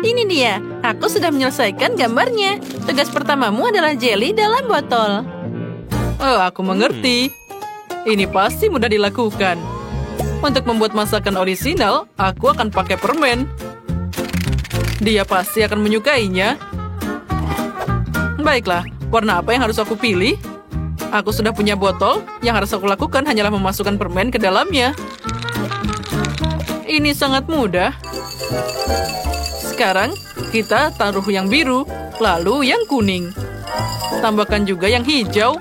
Ini dia, aku sudah menyelesaikan gambarnya. Tugas pertamamu adalah jelly dalam botol. Oh, aku mengerti. Ini pasti mudah dilakukan. Untuk membuat masakan orisinal, aku akan pakai permen. Dia pasti akan menyukainya. Baiklah, warna apa yang harus aku pilih? Aku sudah punya botol, yang harus aku lakukan hanyalah memasukkan permen ke dalamnya. Ini sangat mudah. Sekarang, kita taruh yang biru, lalu yang kuning. Tambahkan juga yang hijau.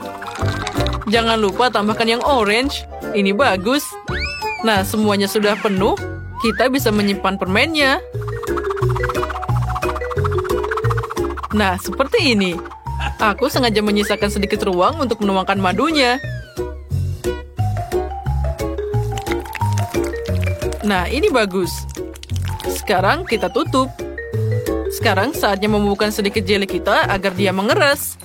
Jangan lupa tambahkan yang orange. Ini bagus. Nah, semuanya sudah penuh. Kita bisa menyimpan permennya. Nah, seperti ini. Aku sengaja menyisakan sedikit ruang untuk menuangkan madunya. Nah, ini bagus. Sekarang kita tutup. Sekarang saatnya membubuhkan sedikit jelly kita agar dia mengeras.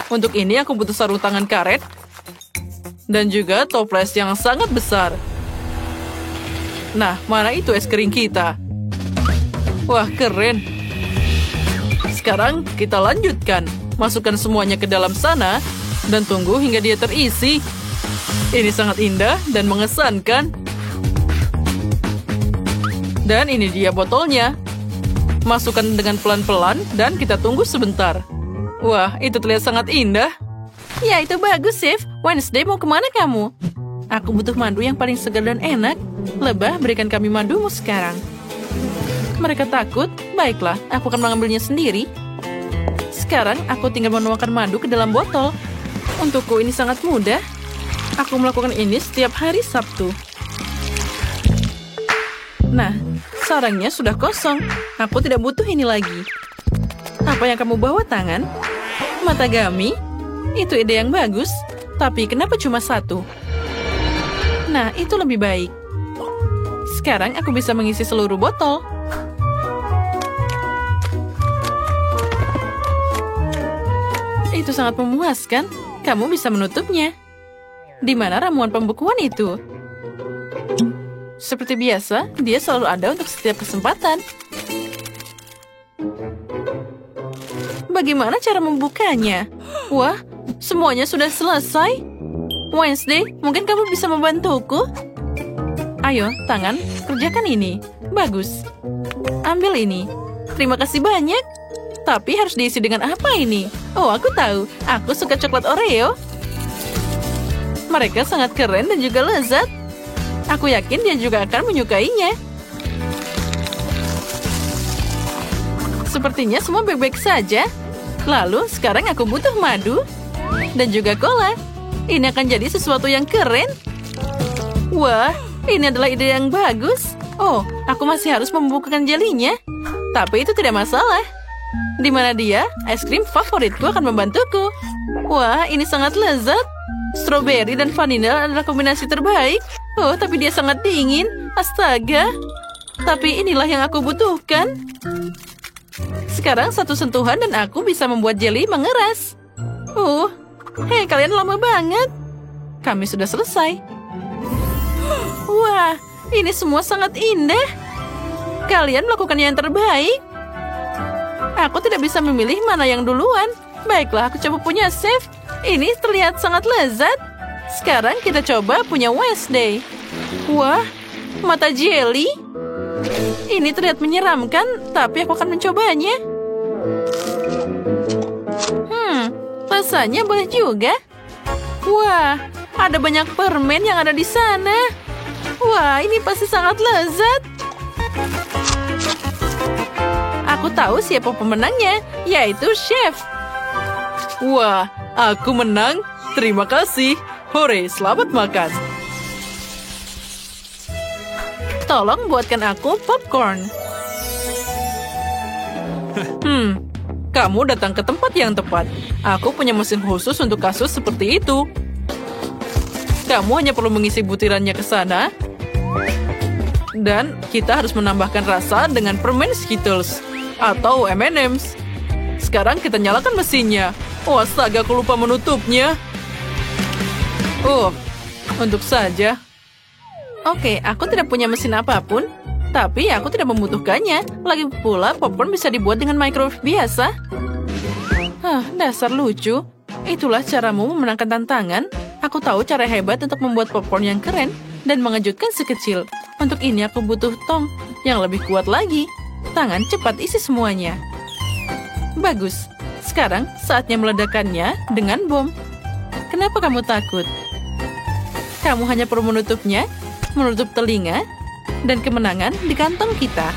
Untuk ini aku butuh sarung tangan karet. Dan juga toples yang sangat besar. Nah, mana itu es krim kita? Wah, keren. Sekarang kita lanjutkan. Masukkan semuanya ke dalam sana dan tunggu hingga dia terisi. Ini sangat indah dan mengesankan. Dan ini dia botolnya. Masukkan dengan pelan-pelan dan kita tunggu sebentar. Wah, itu terlihat sangat indah. Ya, itu bagus, Chef. Wednesday, mau kemana kamu? Aku butuh madu yang paling segar dan enak. Lebah, berikan kami madumu sekarang. Mereka takut? Baiklah, aku akan mengambilnya sendiri. Sekarang, aku tinggal menuangkan madu ke dalam botol. Untukku ini sangat mudah. Aku melakukan ini setiap hari Sabtu. Nah, sarangnya sudah kosong. Aku tidak butuh ini lagi. Apa yang kamu bawa, tangan? Matagami? Itu ide yang bagus. Tapi kenapa cuma satu? Nah, itu lebih baik. Sekarang aku bisa mengisi seluruh botol. Itu sangat memuaskan. Kamu bisa menutupnya. Di mana ramuan pembukuan itu? Seperti biasa, dia selalu ada untuk setiap kesempatan. Bagaimana cara membukanya? Wah, semuanya sudah selesai. Wednesday, mungkin kamu bisa membantuku? Ayo, tangan, kerjakan ini. Bagus. Ambil ini. Terima kasih banyak. Tapi harus diisi dengan apa ini? Oh, aku tahu. Aku suka coklat Oreo. Mereka sangat keren dan juga lezat. Aku yakin dia juga akan menyukainya. Sepertinya semua baik-baik saja. Lalu, sekarang aku butuh madu. Dan juga cola. Ini akan jadi sesuatu yang keren. Wah, ini adalah ide yang bagus. Oh, aku masih harus membukakan jelinya. Tapi itu tidak masalah. Di mana dia? Es krim favoritku akan membantuku. Wah, ini sangat lezat. Strawberry dan vanila adalah kombinasi terbaik. Oh, tapi dia sangat dingin. Astaga. Tapi inilah yang aku butuhkan. Sekarang satu sentuhan dan aku bisa membuat jelly mengeras. Hei, kalian lama banget. Kami sudah selesai. Wah, ini semua sangat indah. Kalian melakukan yang terbaik. Aku tidak bisa memilih mana yang duluan. Baiklah, aku coba punya chef. Ini terlihat sangat lezat. Sekarang kita coba punya Wednesday. Wah, mata jelly. Ini terlihat menyeramkan, tapi aku akan mencobanya. Rasanya boleh juga. Wah, ada banyak permen yang ada di sana. Wah, ini pasti sangat lezat. Aku tahu siapa pemenangnya, yaitu Chef. Wah, aku menang. Terima kasih. Hore, selamat makan. Tolong buatkan aku popcorn. Kamu datang ke tempat yang tepat. Aku punya mesin khusus untuk kasus seperti itu. Kamu hanya perlu mengisi butirannya ke sana. Dan kita harus menambahkan rasa dengan permen Skittles atau M&M's. Sekarang kita nyalakan mesinnya. Oh, astaga, aku lupa menutupnya. Oh, untuk saja. Oke, aku tidak punya mesin apapun. Tapi aku tidak membutuhkannya. Lagi pula popcorn bisa dibuat dengan microwave biasa. Dasar lucu. Itulah caramu memenangkan tantangan. Aku tahu cara hebat untuk membuat popcorn yang keren dan mengejutkan si kecil. Untuk ini aku butuh tong yang lebih kuat lagi. Tangan cepat isi semuanya. Bagus. Sekarang saatnya meledakannya dengan bom. Kenapa kamu takut? Kamu hanya perlu menutupnya, menutup telinga, dan kemenangan di kantong kita.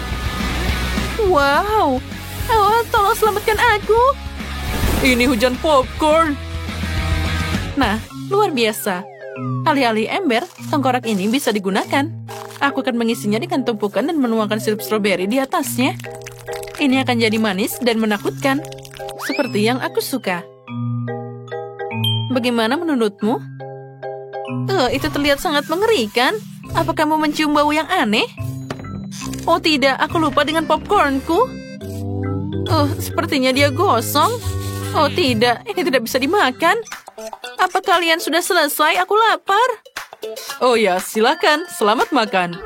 Wow! Oh, tolong selamatkan aku! Ini hujan popcorn. Nah, luar biasa. Alih-alih ember, tengkorak ini bisa digunakan. Aku akan mengisinya dengan tumpukan dan menuangkan sirup stroberi di atasnya. Ini akan jadi manis dan menakutkan. Seperti yang aku suka. Bagaimana menurutmu? Itu terlihat sangat mengerikan. Apa kamu mencium bau yang aneh? Oh tidak, aku lupa dengan popcornku. Sepertinya dia gosong. Oh tidak, ini tidak bisa dimakan. Apa kalian sudah selesai? Aku lapar. Oh ya, silakan. Selamat makan.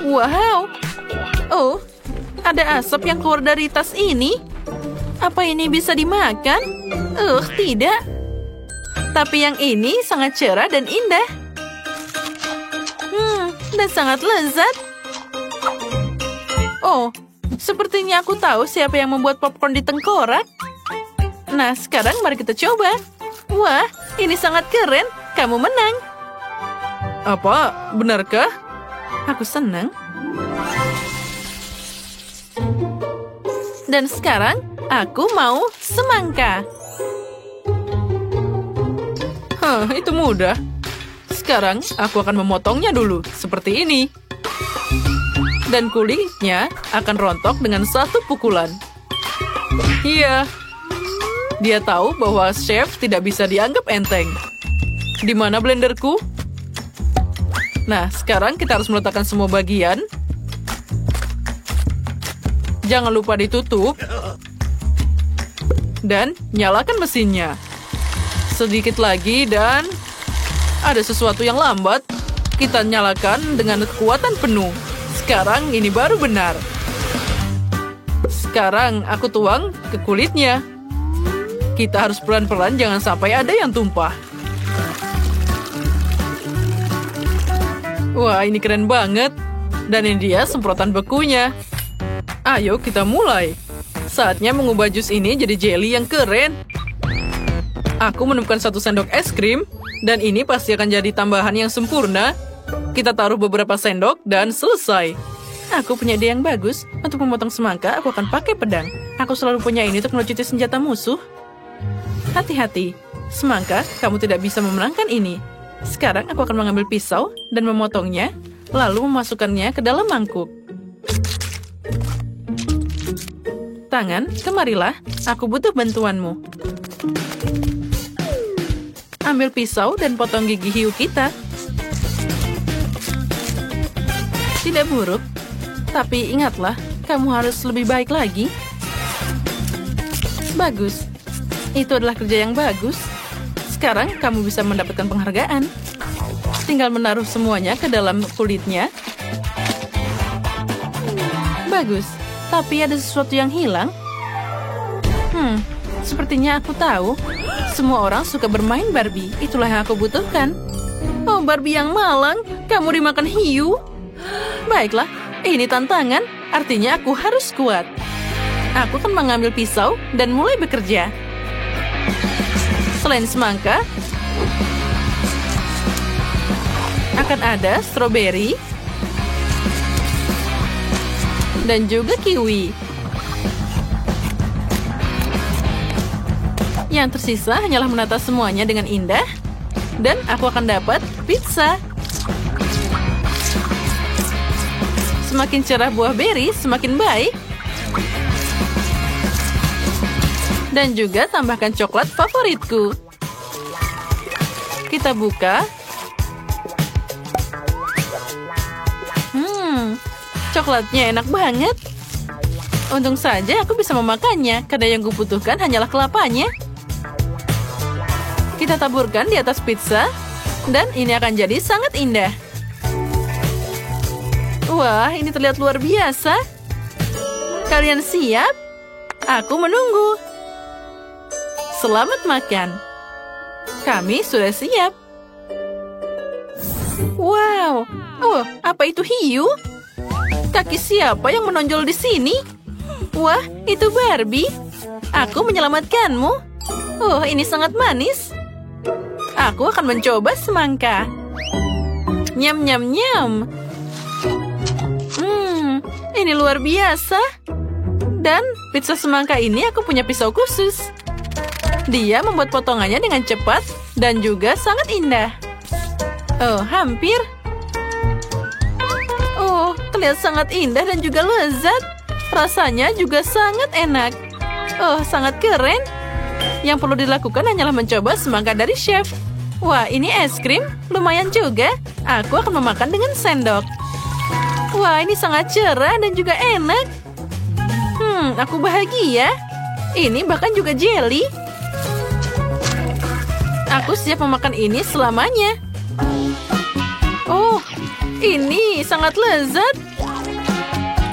Wow. Oh, ada asap yang keluar dari tas ini. Apa ini bisa dimakan? Tidak. Tapi yang ini sangat cerah dan indah. Dan sangat lezat. Oh, sepertinya aku tahu siapa yang membuat popcorn di tengkorak. Nah, sekarang mari kita coba. Wah, ini sangat keren. Kamu menang. Apa? Benarkah? Aku senang. Dan sekarang, aku mau semangka. Itu mudah. Sekarang, aku akan memotongnya dulu, seperti ini. Dan kulitnya akan rontok dengan satu pukulan. Iya. Dia tahu bahwa chef tidak bisa dianggap enteng. Di mana blenderku? Nah, sekarang kita harus meletakkan semua bagian. Jangan lupa ditutup. Dan nyalakan mesinnya. Sedikit lagi dan ada sesuatu yang lambat. Kita nyalakan dengan kekuatan penuh. Sekarang ini baru benar. Sekarang aku tuang ke kulitnya. Kita harus pelan-pelan, jangan sampai ada yang tumpah. Wah, ini keren banget. Dan ini dia semprotan bekunya. Ayo kita mulai. Saatnya mengubah jus ini jadi jelly yang keren. Aku menemukan 1 sendok es krim. Dan ini pasti akan jadi tambahan yang sempurna. Kita taruh beberapa sendok dan selesai. Aku punya ide yang bagus. Untuk memotong semangka, aku akan pakai pedang. Aku selalu punya ini untuk melucuti senjata musuh. Hati-hati. Semangka, kamu tidak bisa memenangkan ini. Sekarang aku akan mengambil pisau dan memotongnya, lalu memasukkannya ke dalam mangkuk. Tangan, kemarilah. Aku butuh bantuanmu. Ambil pisau dan potong gigi hiu kita. Tidak buruk. Tapi ingatlah, kamu harus lebih baik lagi. Bagus. Itu adalah kerja yang bagus. Sekarang kamu bisa mendapatkan penghargaan. Tinggal menaruh semuanya ke dalam kulitnya. Bagus. Tapi ada sesuatu yang hilang. Sepertinya aku tahu. Semua orang suka bermain Barbie. Itulah yang aku butuhkan. Oh, Barbie yang malang. Kamu dimakan hiu. Baiklah, ini tantangan. Artinya aku harus kuat. Aku akan mengambil pisau dan mulai bekerja. Selain semangka, akan ada stroberi dan juga kiwi. Yang tersisa hanyalah menata semuanya dengan indah, dan aku akan dapat pizza. Semakin cerah buah beri, semakin baik. Dan juga tambahkan coklat favoritku. Kita buka. Coklatnya enak banget. Untung saja aku bisa memakannya, karena yang kubutuhkan hanyalah kelapanya. Kita taburkan di atas pizza, dan ini akan jadi sangat indah. Wah, ini terlihat luar biasa. Kalian siap? Aku menunggu. Selamat makan. Kami sudah siap. Wow. Oh, apa itu hiu? Kaki siapa yang menonjol di sini? Wah, itu Barbie. Aku menyelamatkanmu. Oh, ini sangat manis. Aku akan mencoba semangka. Nyam, nyam, nyam. Ini luar biasa. Dan pizza semangka ini aku punya pisau khusus. Dia membuat potongannya dengan cepat dan juga sangat indah. Oh, hampir. Oh, terlihat sangat indah dan juga lezat. Rasanya juga sangat enak. Oh, sangat keren. Yang perlu dilakukan hanyalah mencoba semangka dari chef. Wah, ini es krim. Lumayan juga. Aku akan memakan dengan sendok. Wah, ini sangat cerah dan juga enak. Aku bahagia. Ini bahkan juga jelly. Aku siap memakan ini selamanya. Oh, ini sangat lezat.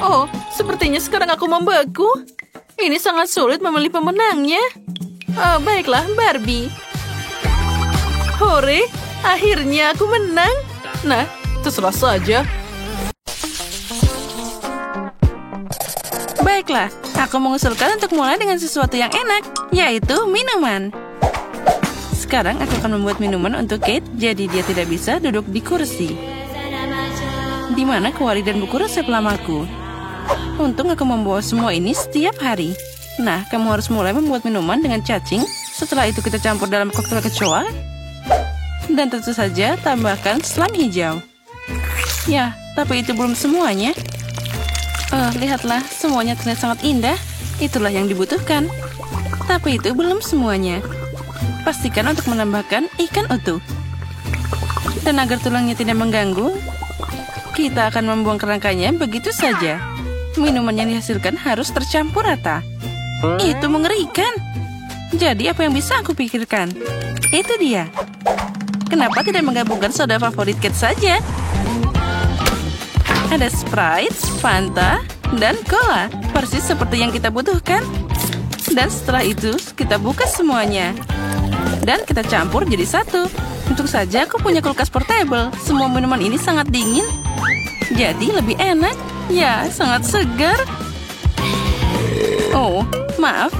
Oh, sepertinya sekarang aku membeku. Ini sangat sulit memilih pemenangnya. Oh, baiklah, Barbie. Hore, akhirnya aku menang. Nah, terserah saja. Baiklah, aku mengusulkan untuk mulai dengan sesuatu yang enak, yaitu minuman. Sekarang aku akan membuat minuman untuk Kate, jadi dia tidak bisa duduk di kursi. Di mana kuali dan buku resep lamaku. Untung aku membawa semua ini setiap hari. Nah, kamu harus mulai membuat minuman dengan cacing. Setelah itu kita campur dalam koktail kecoa. Dan tentu saja tambahkan selam hijau. Ya, tapi itu belum semuanya. Lihatlah, semuanya terlihat sangat indah. Itulah yang dibutuhkan. Tapi itu belum semuanya. Pastikan untuk menambahkan ikan utuh. Dan agar tulangnya tidak mengganggu, kita akan membuang kerangkanya begitu saja. Minuman yang dihasilkan harus tercampur rata. Itu mengerikan. Jadi apa yang bisa aku pikirkan? Itu dia. Kenapa tidak menggabungkan soda favorit Kate saja? Ada Sprite, Fanta, dan Cola. Persis seperti yang kita butuhkan. Dan setelah itu, kita buka semuanya. Dan kita campur jadi satu. Untung saja aku punya kulkas portable. Semua minuman ini sangat dingin. Jadi lebih enak. Ya, sangat segar. Oh, maaf.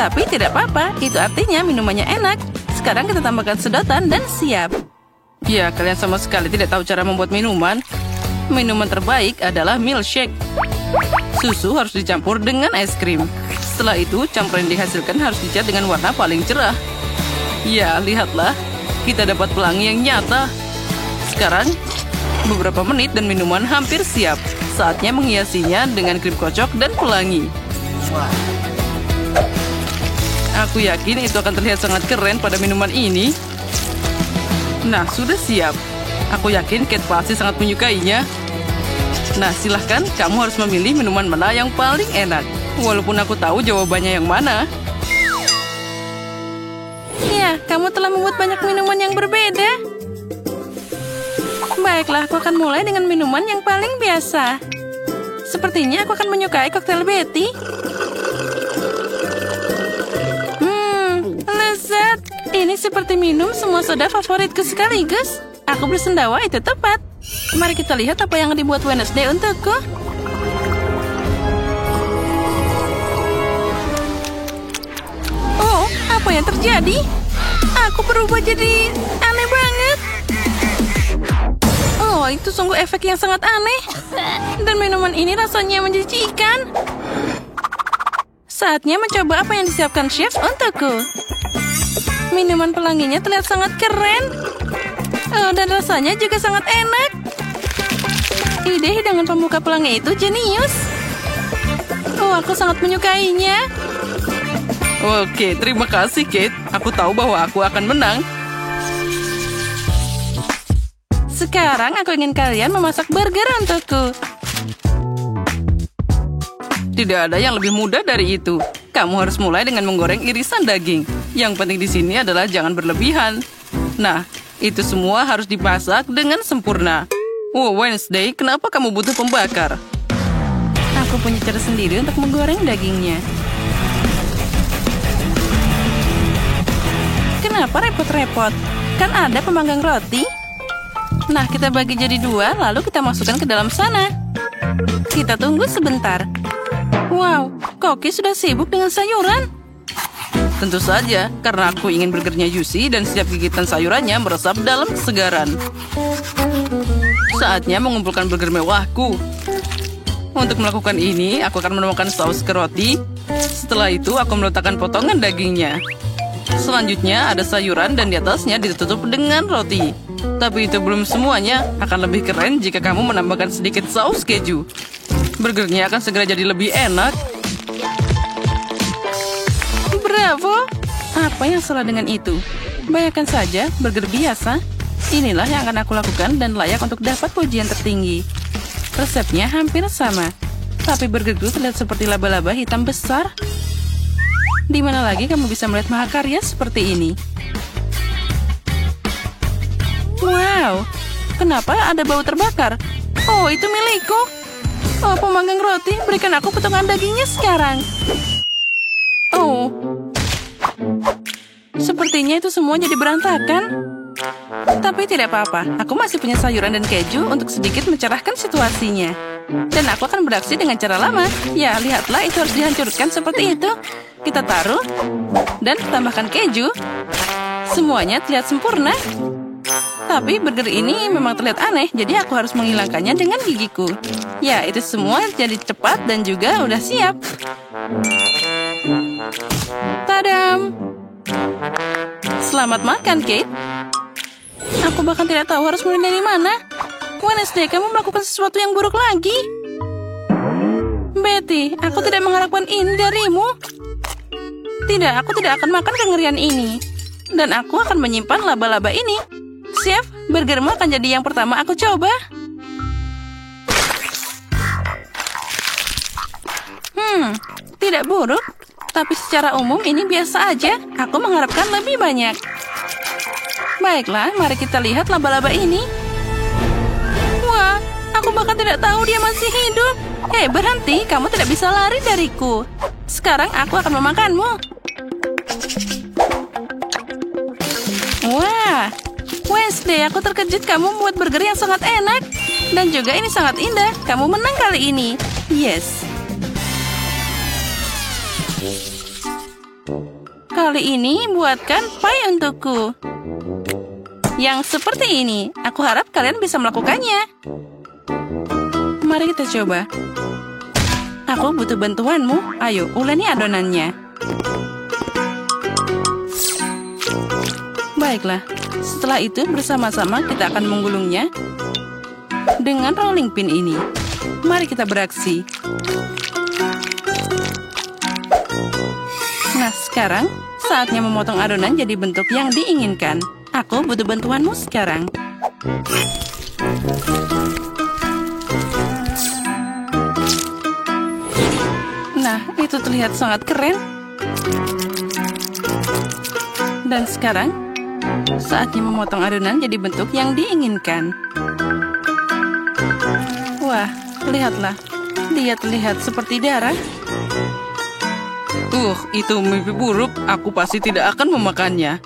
Tapi tidak apa-apa. Itu artinya minumannya enak. Sekarang kita tambahkan sedotan dan siap. Ya, kalian sama sekali tidak tahu cara membuat minuman. Minuman terbaik adalah milkshake. Susu harus dicampur dengan es krim. Setelah itu, campuran yang dihasilkan harus dicat dengan warna paling cerah. Ya, lihatlah. Kita dapat pelangi yang nyata. Sekarang, beberapa menit dan minuman hampir siap. Saatnya menghiasinya dengan krim kocok dan pelangi. Aku yakin itu akan terlihat sangat keren pada minuman ini. Nah, sudah siap. Aku yakin Kate pasti sangat menyukainya. Nah, silahkan kamu harus memilih minuman mana yang paling enak. Walaupun aku tahu jawabannya yang mana. Ya, kamu telah membuat banyak minuman yang berbeda. Baiklah, aku akan mulai dengan minuman yang paling biasa. Sepertinya aku akan menyukai koktail Betty. Lezat. Ini seperti minum semua soda favoritku sekaligus. Aku bersendawa itu tepat. Mari kita lihat apa yang dibuat Wednesday untukku. Oh, apa yang terjadi? Aku berubah jadi aneh banget. Oh, itu sungguh efek yang sangat aneh. Dan minuman ini rasanya menjijikan. Saatnya mencoba apa yang disiapkan chef untukku. Minuman pelanginya terlihat sangat keren. Oh, dan rasanya juga sangat enak. Ide hidangan pembuka pelangi itu jenius. Oh, aku sangat menyukainya. Oke, terima kasih, Kate. Aku tahu bahwa aku akan menang. Sekarang aku ingin kalian memasak burger untukku. Tidak ada yang lebih mudah dari itu. Kamu harus mulai dengan menggoreng irisan daging. Yang penting di sini adalah jangan berlebihan. Nah, itu semua harus dimasak dengan sempurna. Oh, Wednesday, kenapa kamu butuh pembakar? Aku punya cara sendiri untuk menggoreng dagingnya. Kenapa repot-repot? Kan ada pemanggang roti. Nah, kita bagi jadi 2, lalu kita masukkan ke dalam sana. Kita tunggu sebentar. Wow, Koki sudah sibuk dengan sayuran. Tentu saja, karena aku ingin burgernya juicy dan setiap gigitan sayurannya meresap dalam kesegaran. Saatnya mengumpulkan burger mewahku. Untuk melakukan ini, aku akan menuangkan saus ke roti. Setelah itu, aku meletakkan potongan dagingnya. Selanjutnya, ada sayuran dan di atasnya ditutup dengan roti. Tapi itu belum semuanya. Akan lebih keren jika kamu menambahkan sedikit saus keju. Burgernya akan segera jadi lebih enak. Bravo! Apa yang salah dengan itu? Bayangkan saja, burger biasa. Inilah yang akan aku lakukan dan layak untuk dapat pujian tertinggi. Resepnya hampir sama. Tapi burgerku terlihat seperti laba-laba hitam besar. Di mana lagi kamu bisa melihat mahakarya seperti ini? Wow! Kenapa ada bau terbakar? Oh, itu milikku. Oh, pemanggang roti, berikan aku potongan dagingnya sekarang. Oh. Sepertinya itu semua jadi berantakan. Tapi tidak apa-apa, aku masih punya sayuran dan keju untuk sedikit mencerahkan situasinya. Dan aku akan beraksi dengan cara lama. Ya, lihatlah, itu harus dihancurkan seperti itu. Kita taruh dan tambahkan keju. Semuanya terlihat sempurna. Tapi burger ini memang terlihat aneh, jadi aku harus menghilangkannya dengan gigiku. Ya, itu semua jadi cepat dan juga udah siap. Tadam! Selamat makan, Kate. Aku bahkan tidak tahu harus mulai dari mana. Wednesday, kamu melakukan sesuatu yang buruk lagi. Betty, aku tidak mengharapkan ini darimu. Tidak, aku tidak akan makan kengerian ini. Dan aku akan menyimpan laba-laba ini. Chef, burgermu akan jadi yang pertama aku coba. Tidak buruk. Tapi secara umum ini biasa aja. Aku mengharapkan lebih banyak. Baiklah, mari kita lihat laba-laba ini. Wah, aku bahkan tidak tahu dia masih hidup. Hei, berhenti. Kamu tidak bisa lari dariku. Sekarang aku akan memakanmu. Wah, Wednesday, aku terkejut kamu membuat burger yang sangat enak. Dan juga ini sangat indah. Kamu menang kali ini. Yes. Kali ini buatkan pie untukku. Yang seperti ini. Aku harap kalian bisa melakukannya. Mari kita coba. Aku butuh bantuanmu. Ayo, uleni adonannya. Baiklah. Setelah itu bersama-sama kita akan menggulungnya dengan rolling pin ini. Mari kita beraksi. Nah, sekarang saatnya memotong adonan jadi bentuk yang diinginkan. Aku butuh bantuanmu sekarang. Nah, itu terlihat sangat keren. Dan sekarang, saatnya memotong adonan jadi bentuk yang diinginkan. Wah, lihatlah. Dia terlihat seperti darah. Itu mimpi buruk. Aku pasti tidak akan memakannya.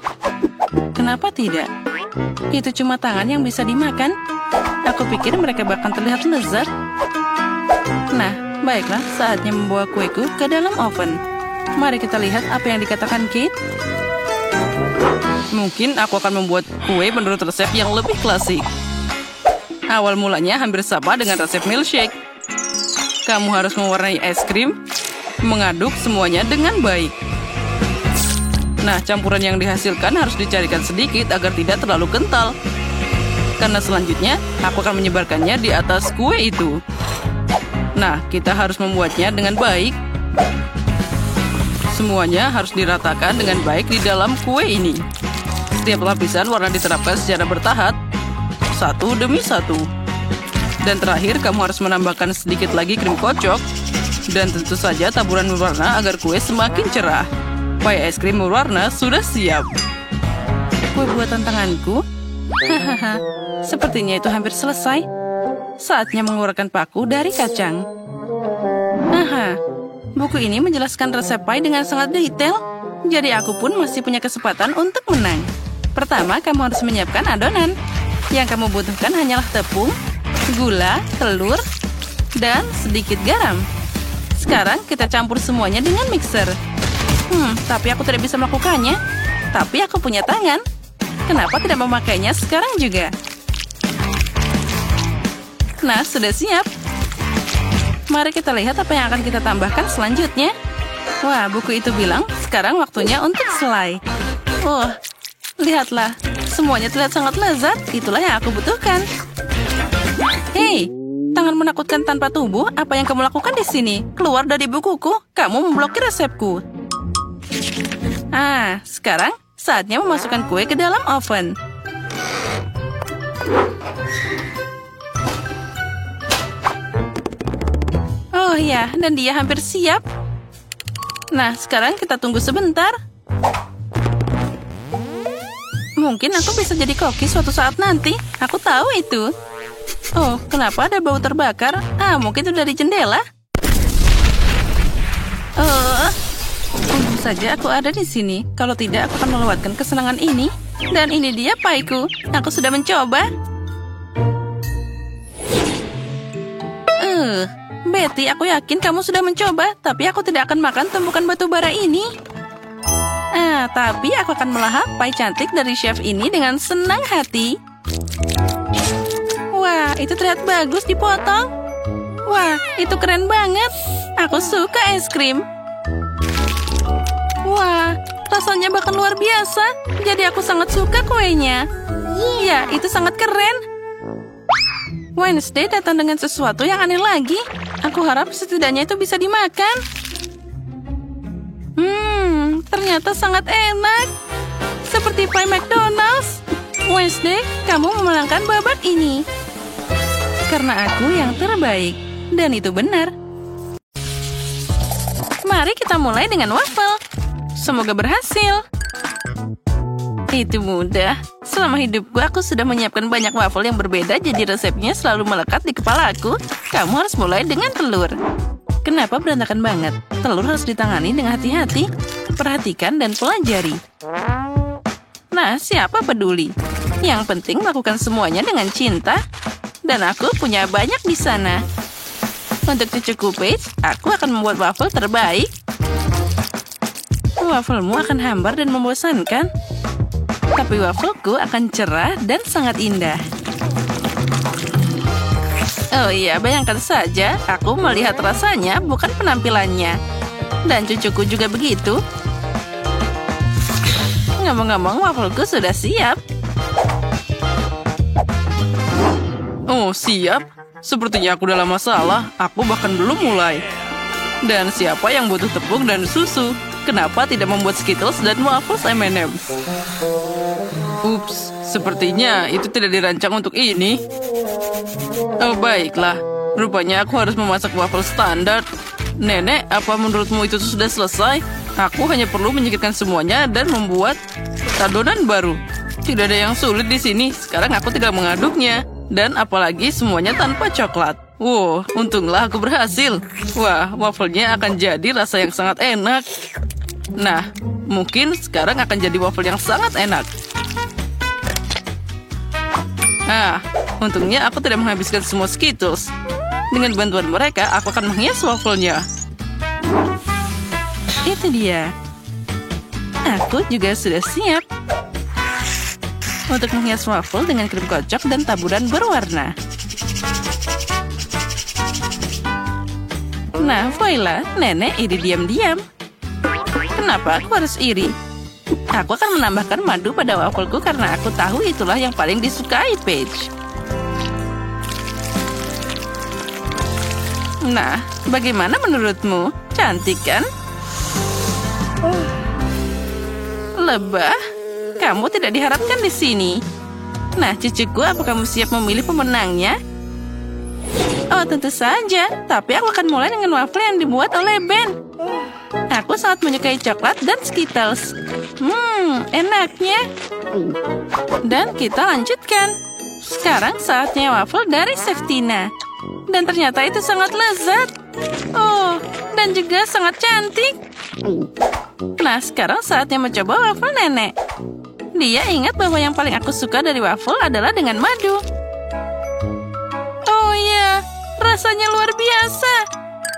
Kenapa tidak? Itu cuma tangan yang bisa dimakan. Aku pikir mereka bahkan terlihat lezat. Nah, baiklah, saatnya membawa kueku ke dalam oven. Mari kita lihat apa yang dikatakan Kate. Mungkin aku akan membuat kue menurut resep yang lebih klasik. Awal mulanya hampir sama dengan resep milkshake. Kamu harus mewarnai es krim, mengaduk semuanya dengan baik. Nah, campuran yang dihasilkan harus dicarikan sedikit agar tidak terlalu kental. Karena selanjutnya, aku akan menyebarkannya di atas kue itu. Nah, kita harus membuatnya dengan baik. Semuanya harus diratakan dengan baik di dalam kue ini. Setiap lapisan warna diterapkan secara bertahap, satu demi satu. Dan terakhir, kamu harus menambahkan sedikit lagi krim kocok. Dan tentu saja taburan berwarna agar kue semakin cerah. Pie es krim berwarna sudah siap. Kue buatan tanganku? Hahaha, sepertinya itu hampir selesai. saatnya mengeluarkan paku dari kacang. Aha, buku ini menjelaskan resep pie dengan sangat detail, jadi aku pun masih punya kesempatan untuk menang. Pertama, kamu harus menyiapkan adonan. Yang kamu butuhkan hanyalah tepung, gula, telur, dan sedikit garam. Sekarang kita campur semuanya dengan mixer. Tapi aku tidak bisa melakukannya. Tapi aku punya tangan. Kenapa tidak memakainya sekarang juga? Nah, sudah siap. Mari kita lihat apa yang akan kita tambahkan selanjutnya. Wah, buku itu bilang sekarang waktunya untuk selai. Oh, lihatlah. Semuanya terlihat sangat lezat. Itulah yang aku butuhkan. Hei, tangan menakutkan tanpa tubuh. Apa yang kamu lakukan di sini? Keluar dari bukuku. Kamu memblokir resepku. Sekarang saatnya memasukkan kue ke dalam oven. Oh ya, dan dia hampir siap. Nah, sekarang kita tunggu sebentar. Mungkin aku bisa jadi koki suatu saat nanti. Aku tahu itu. Oh, kenapa ada bau terbakar? Mungkin itu dari jendela. Untung saja aku ada di sini. Kalau tidak, aku akan melewatkan kesenangan ini. Dan ini dia paiku. Aku sudah mencoba. Betty, aku yakin kamu sudah mencoba. Tapi aku tidak akan makan tumpukan batu bara ini. Tapi aku akan melahap pie cantik dari chef ini dengan senang hati. Wah, itu terlihat bagus dipotong. Wah, itu keren banget. Aku suka es krim. Wah, rasanya bahkan luar biasa. Jadi aku sangat suka kuenya. Ya, itu sangat keren. Wednesday datang dengan sesuatu yang aneh lagi. Aku harap setidaknya itu bisa dimakan. Ternyata sangat enak. Seperti pie McDonald's. Wednesday, kamu memenangkan babak ini. Karena aku yang terbaik. Dan itu benar. Mari kita mulai dengan waffle. Semoga berhasil. Itu mudah. Selama hidupku, aku sudah menyiapkan banyak waffle yang berbeda, jadi resepnya selalu melekat di kepalaku. Kamu harus mulai dengan telur. Kenapa berantakan banget? Telur harus ditangani dengan hati-hati. Perhatikan dan pelajari. Nah, siapa peduli? Yang penting lakukan semuanya dengan cinta. Dan aku punya banyak di sana. Untuk cucuku Paige, aku akan membuat waffle terbaik. Wafflemu akan hambar dan membosankan. Tapi waffleku akan cerah dan sangat indah. Oh iya, bayangkan saja, aku melihat rasanya, bukan penampilannya. Dan cucuku juga begitu. Ngomong-ngomong, waffleku sudah siap. Oh, siap? Sepertinya aku dalam masalah. Aku bahkan belum mulai. Dan siapa yang butuh tepung dan susu? Kenapa tidak membuat Skittles dan waffles M&M? Ups, sepertinya itu tidak dirancang untuk ini. Oh, baiklah. Rupanya aku harus memasak waffle standar. Nenek, apa menurutmu itu sudah selesai? Aku hanya perlu menyingkirkan semuanya dan membuat adonan baru. Tidak ada yang sulit di sini. Sekarang aku tidak mengaduknya. Dan apalagi semuanya tanpa coklat. Wow, untunglah aku berhasil. Wah, waffle-nya akan jadi rasa yang sangat enak. Nah, mungkin sekarang akan jadi waffle yang sangat enak. Untungnya aku tidak menghabiskan semua Skittles. Dengan bantuan mereka, aku akan menghias waffle-nya. Itu dia. Aku juga sudah siap untuk menghias waffle dengan krim kocok dan taburan berwarna. Nah, voila, nenek iri diam-diam. Kenapa aku harus iri? Aku akan menambahkan madu pada waffleku karena aku tahu itulah yang paling disukai Paige. Nah, bagaimana menurutmu? Cantik kan? Lebah, kamu tidak diharapkan di sini. Nah, cucuku, apa kamu siap memilih pemenangnya? Oh, tentu saja. Tapi aku akan mulai dengan waffle yang dibuat oleh Ben. Aku sangat menyukai coklat dan Skittles. Enaknya. Dan kita lanjutkan. Sekarang saatnya waffle dari Chef Tina. Dan ternyata itu sangat lezat. Oh, dan juga sangat cantik. Nah, sekarang saatnya mencoba waffle nenek. Dia ingat bahwa yang paling aku suka dari waffle adalah dengan madu. Oh iya, rasanya luar biasa.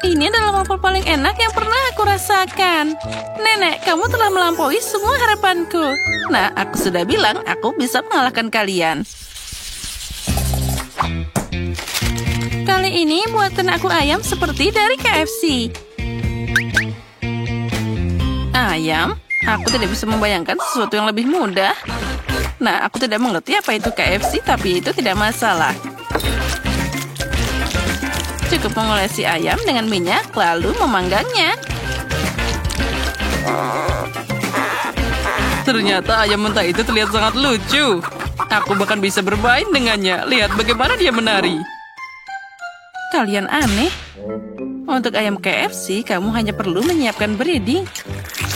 Ini adalah waffle paling enak yang pernah aku rasakan. Nenek, kamu telah melampaui semua harapanku. Nah, aku sudah bilang aku bisa mengalahkan kalian. Kali ini buatan aku ayam seperti dari KFC. Ayam? Aku tidak bisa membayangkan sesuatu yang lebih mudah. Nah, aku tidak mengerti apa itu KFC, tapi itu tidak masalah. Cukup mengolesi ayam dengan minyak, lalu memanggangnya. Ternyata ayam mentah itu terlihat sangat lucu. Aku bahkan bisa bermain dengannya. Lihat bagaimana dia menari. Kalian aneh. Untuk ayam KFC, kamu hanya perlu menyiapkan breading.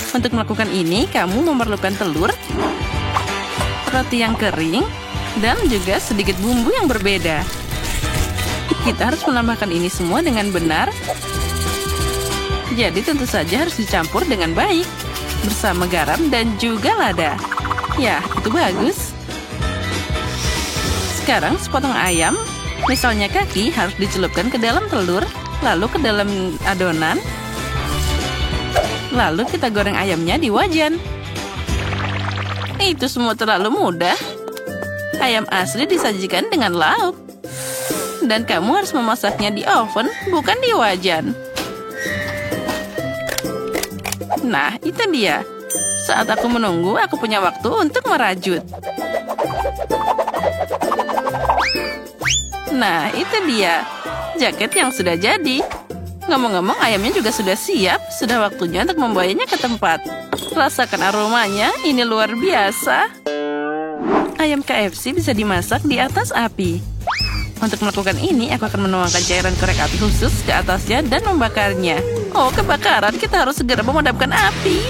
Untuk melakukan ini, kamu memerlukan telur, roti yang kering, dan juga sedikit bumbu yang berbeda. Kita harus menambahkan ini semua dengan benar. Jadi tentu saja harus dicampur dengan baik, bersama garam dan juga lada. Ya, itu bagus. Sekarang sepotong ayam, misalnya kaki, harus dicelupkan ke dalam telur, lalu ke dalam adonan. Lalu kita goreng ayamnya di wajan. Itu semua terlalu mudah. Ayam asli disajikan dengan lauk. Dan kamu harus memasaknya di oven, bukan di wajan. Nah, itu dia. Saat aku menunggu, aku punya waktu untuk merajut. Nah, itu dia. Jaket yang sudah jadi. Ngomong-ngomong, ayamnya juga sudah siap. Sudah waktunya untuk membawanya ke tempat. Rasakan aromanya, ini luar biasa. Ayam KFC bisa dimasak di atas api. Untuk melakukan ini, aku akan menuangkan cairan korek api khusus ke atasnya dan membakarnya. Oh, kebakaran. Kita harus segera memadamkan api.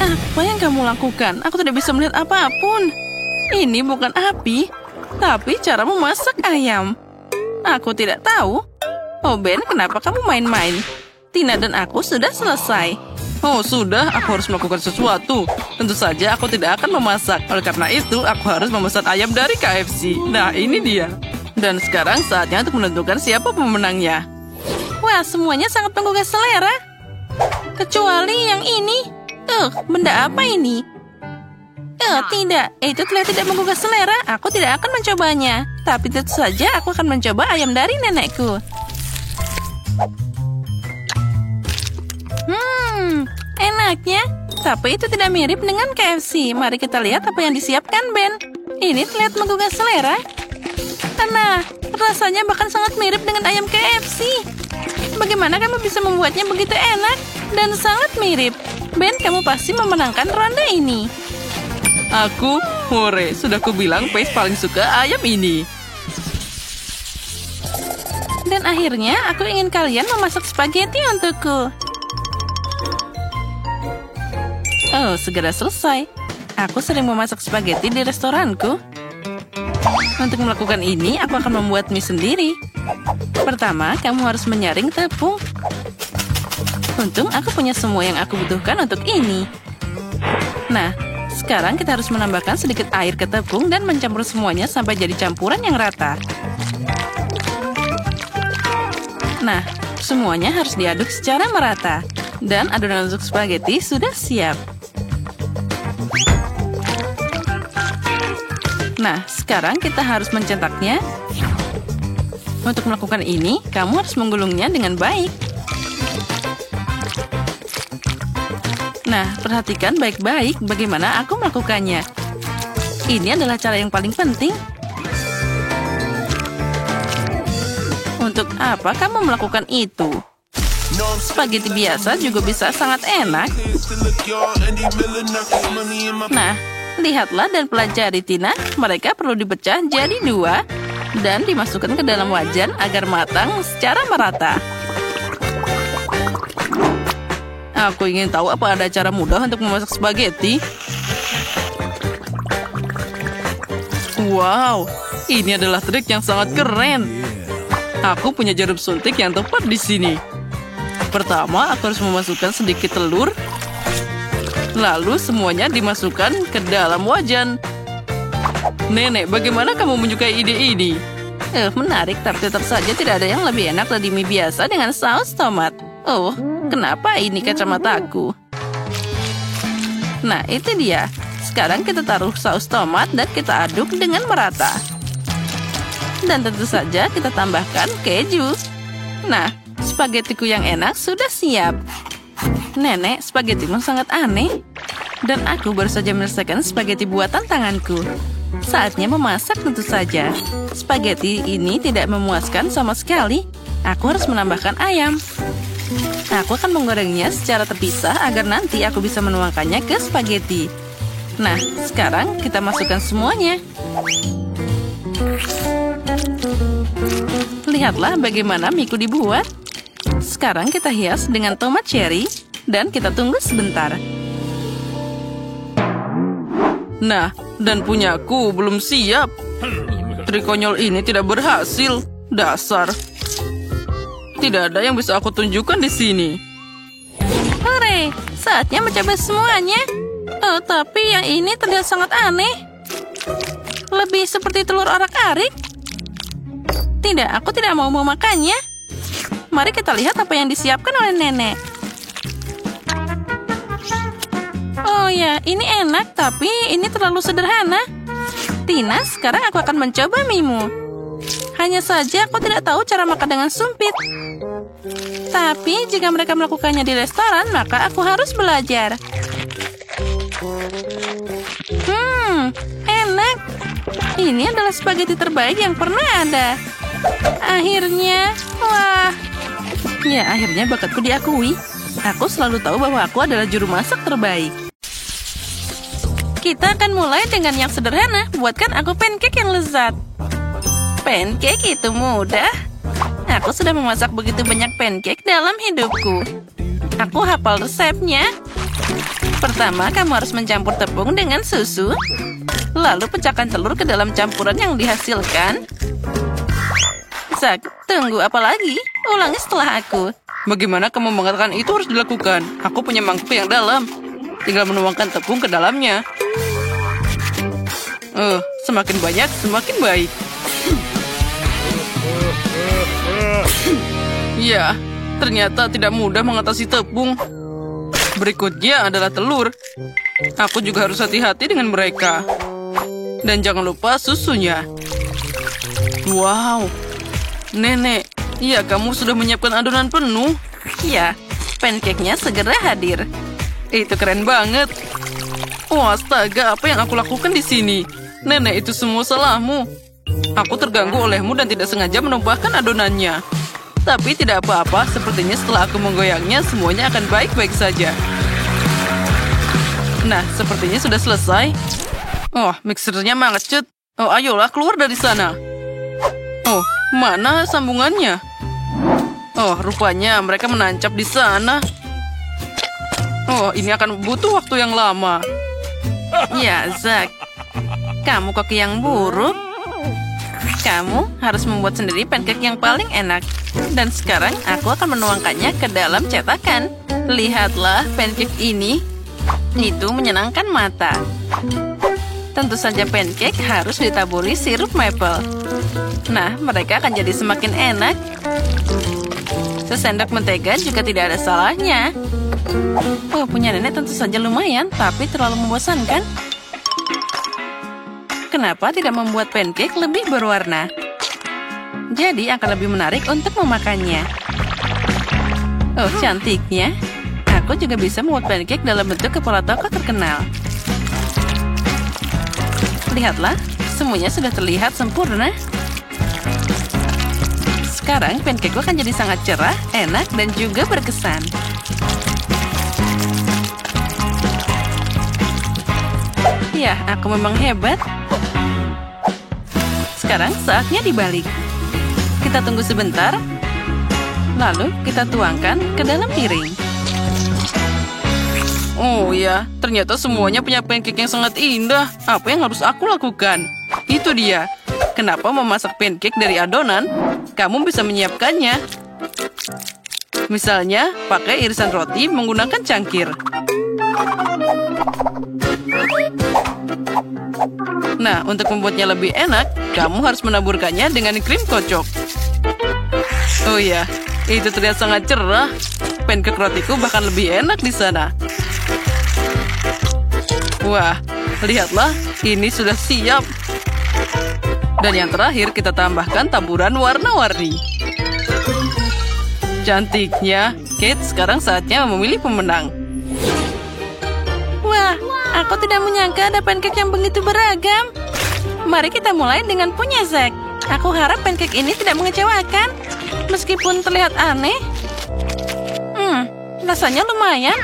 Apa yang kamu lakukan? Aku tidak bisa melihat apapun. Ini bukan api, tapi cara memasak ayam. Aku tidak tahu. Oh, Ben, kenapa kamu main-main? Tina dan aku sudah selesai. Oh, sudah. Aku harus melakukan sesuatu. Tentu saja aku tidak akan memasak. Oleh karena itu, aku harus memesan ayam dari KFC. Nah, ini dia. Dan sekarang saatnya untuk menentukan siapa pemenangnya. Wah, semuanya sangat menggugah selera. Kecuali yang ini. Benda apa ini? Tidak. Itu terlihat tidak menggugah selera. Aku tidak akan mencobanya. Tapi tentu saja aku akan mencoba ayam dari nenekku. Enaknya. Tapi itu tidak mirip dengan KFC. Mari kita lihat apa yang disiapkan, Ben. Ini terlihat menggugah selera. Nah, rasanya bahkan sangat mirip dengan ayam KFC. Bagaimana kamu bisa membuatnya begitu enak dan sangat mirip? Ben, kamu pasti memenangkan ronde ini. Aku, hore, sudah kubilang Pace paling suka ayam ini. Dan akhirnya, aku ingin kalian memasak spaghetti untukku. Oh, segera selesai. Aku sering memasak spaghetti di restoranku. Untuk melakukan ini, aku akan membuat mie sendiri. Pertama, kamu harus menyaring tepung. Untung aku punya semua yang aku butuhkan untuk ini. Nah, sekarang kita harus menambahkan sedikit air ke tepung dan mencampur semuanya sampai jadi campuran yang rata. Nah, semuanya harus diaduk secara merata. Dan adonan untuk spaghetti sudah siap. Nah, sekarang kita harus mencetaknya. Untuk melakukan ini, kamu harus menggulungnya dengan baik. Nah, perhatikan baik-baik bagaimana aku melakukannya. Ini adalah cara yang paling penting. Untuk apa kamu melakukan itu? Spaghetti biasa juga bisa sangat enak. Nah, lihatlah dan pelajari, Tina. Mereka perlu dipecah jadi 2 dan dimasukkan ke dalam wajan agar matang secara merata. Aku ingin tahu apa ada cara mudah untuk memasak spaghetti. Wow, ini adalah trik yang sangat keren. Aku punya jarum suntik yang tepat di sini. Pertama, aku harus memasukkan sedikit telur. Lalu semuanya dimasukkan ke dalam wajan. Nenek, bagaimana kamu menyukai ide ini? Menarik, tapi tetap saja tidak ada yang lebih enak dari mie biasa dengan saus tomat. Oh, kenapa ini kacamataku? Nah, itu dia. Sekarang kita taruh saus tomat dan kita aduk dengan merata. Dan tentu saja kita tambahkan keju. Nah, spagetiku yang enak sudah siap. Nenek, spagetimu sangat aneh. Dan aku baru saja menyelesaikan spageti buatan tanganku. Saatnya memasak tentu saja. Spageti ini tidak memuaskan sama sekali. Aku harus menambahkan ayam. Aku akan menggorengnya secara terpisah agar nanti aku bisa menuangkannya ke spageti. Nah, sekarang kita masukkan semuanya. Lihatlah bagaimana miku dibuat. Sekarang kita hias dengan tomat cherry dan kita tunggu sebentar. Nah, dan punyaku belum siap. Trik konyol ini tidak berhasil. Dasar. Tidak ada yang bisa aku tunjukkan di sini. Hore, saatnya mencoba semuanya. Oh, tapi yang ini terlihat sangat aneh. Lebih seperti telur orak-arik. Tidak, aku tidak mau memakannya. Mari kita lihat apa yang disiapkan oleh nenek. Oh ya, ini enak, tapi ini terlalu sederhana. Tina, sekarang aku akan mencoba mimu. Hanya saja aku tidak tahu cara makan dengan sumpit. Tapi jika mereka melakukannya di restoran, maka aku harus belajar. Enak. Ini adalah spaghetti terbaik yang pernah ada. Akhirnya, wah. Ya, akhirnya bakatku diakui. Aku selalu tahu bahwa aku adalah juru masak terbaik. Kita akan mulai dengan yang sederhana. Buatkan aku pancake yang lezat. Pancake itu mudah. Aku sudah memasak begitu banyak pancake dalam hidupku. Aku hafal resepnya. Pertama, kamu harus mencampur tepung dengan susu. Lalu pecahkan telur ke dalam campuran yang dihasilkan. Zak, tunggu apa lagi? Ulangi setelah aku. Bagaimana kamu mengatakan itu harus dilakukan? Aku punya mangkuk yang dalam. Tinggal menuangkan tepung ke dalamnya. Semakin banyak, semakin baik. Ya, ternyata tidak mudah mengatasi tepung. Berikutnya adalah telur. Aku juga harus hati-hati dengan mereka. Dan jangan lupa susunya. Wow. Nenek, iya kamu sudah menyiapkan adonan penuh. Ya, pancake-nya segera hadir. Itu keren banget. Oh, astaga, apa yang aku lakukan di sini? Nenek, itu semua salahmu. Aku terganggu olehmu dan tidak sengaja menumpahkan adonannya. Tapi tidak apa-apa, sepertinya setelah aku menggoyangnya, semuanya akan baik-baik saja. Nah, sepertinya sudah selesai. Oh, mixernya mangecut. Oh, ayolah keluar dari sana. Oh, mana sambungannya? Oh, rupanya mereka menancap di sana. Oh, ini akan butuh waktu yang lama. Ya, Zak. Kamu koki yang buruk. Kamu harus membuat sendiri pancake yang paling enak. Dan sekarang aku akan menuangkannya ke dalam cetakan. Lihatlah pancake ini. Itu menyenangkan mata. Tentu saja pancake harus ditaburi sirup maple. Nah, mereka akan jadi semakin enak. Sesendok mentega juga tidak ada salahnya. Oh, punya nenek tentu saja lumayan, tapi terlalu membosankan. Kenapa tidak membuat pancake lebih berwarna? Jadi akan lebih menarik untuk memakannya. Oh, cantiknya. Aku juga bisa membuat pancake dalam bentuk kepala tokoh terkenal. Lihatlah, semuanya sudah terlihat sempurna. Sekarang pancake akan jadi sangat cerah, enak, dan juga berkesan. Ya, aku memang hebat. Sekarang saatnya dibalik. Kita tunggu sebentar. Lalu kita tuangkan ke dalam piring. Oh ya, ternyata semuanya punya pancake yang sangat indah. Apa yang harus aku lakukan? Itu dia. Kenapa memasak pancake dari adonan? Kamu bisa menyiapkannya. Misalnya, pakai irisan roti menggunakan cangkir. Nah, untuk membuatnya lebih enak, kamu harus menaburkannya dengan krim kocok. Oh ya, itu terlihat sangat cerah. Pancake rotiku bahkan lebih enak di sana. Wah, lihatlah, ini sudah siap. Dan yang terakhir, kita tambahkan taburan warna-warni. Cantiknya, Kate, sekarang saatnya memilih pemenang. Wah, aku tidak menyangka ada pancake yang begitu beragam. Mari kita mulai dengan punya Zack. Aku harap pancake ini tidak mengecewakan. Meskipun terlihat aneh. Rasanya lumayan.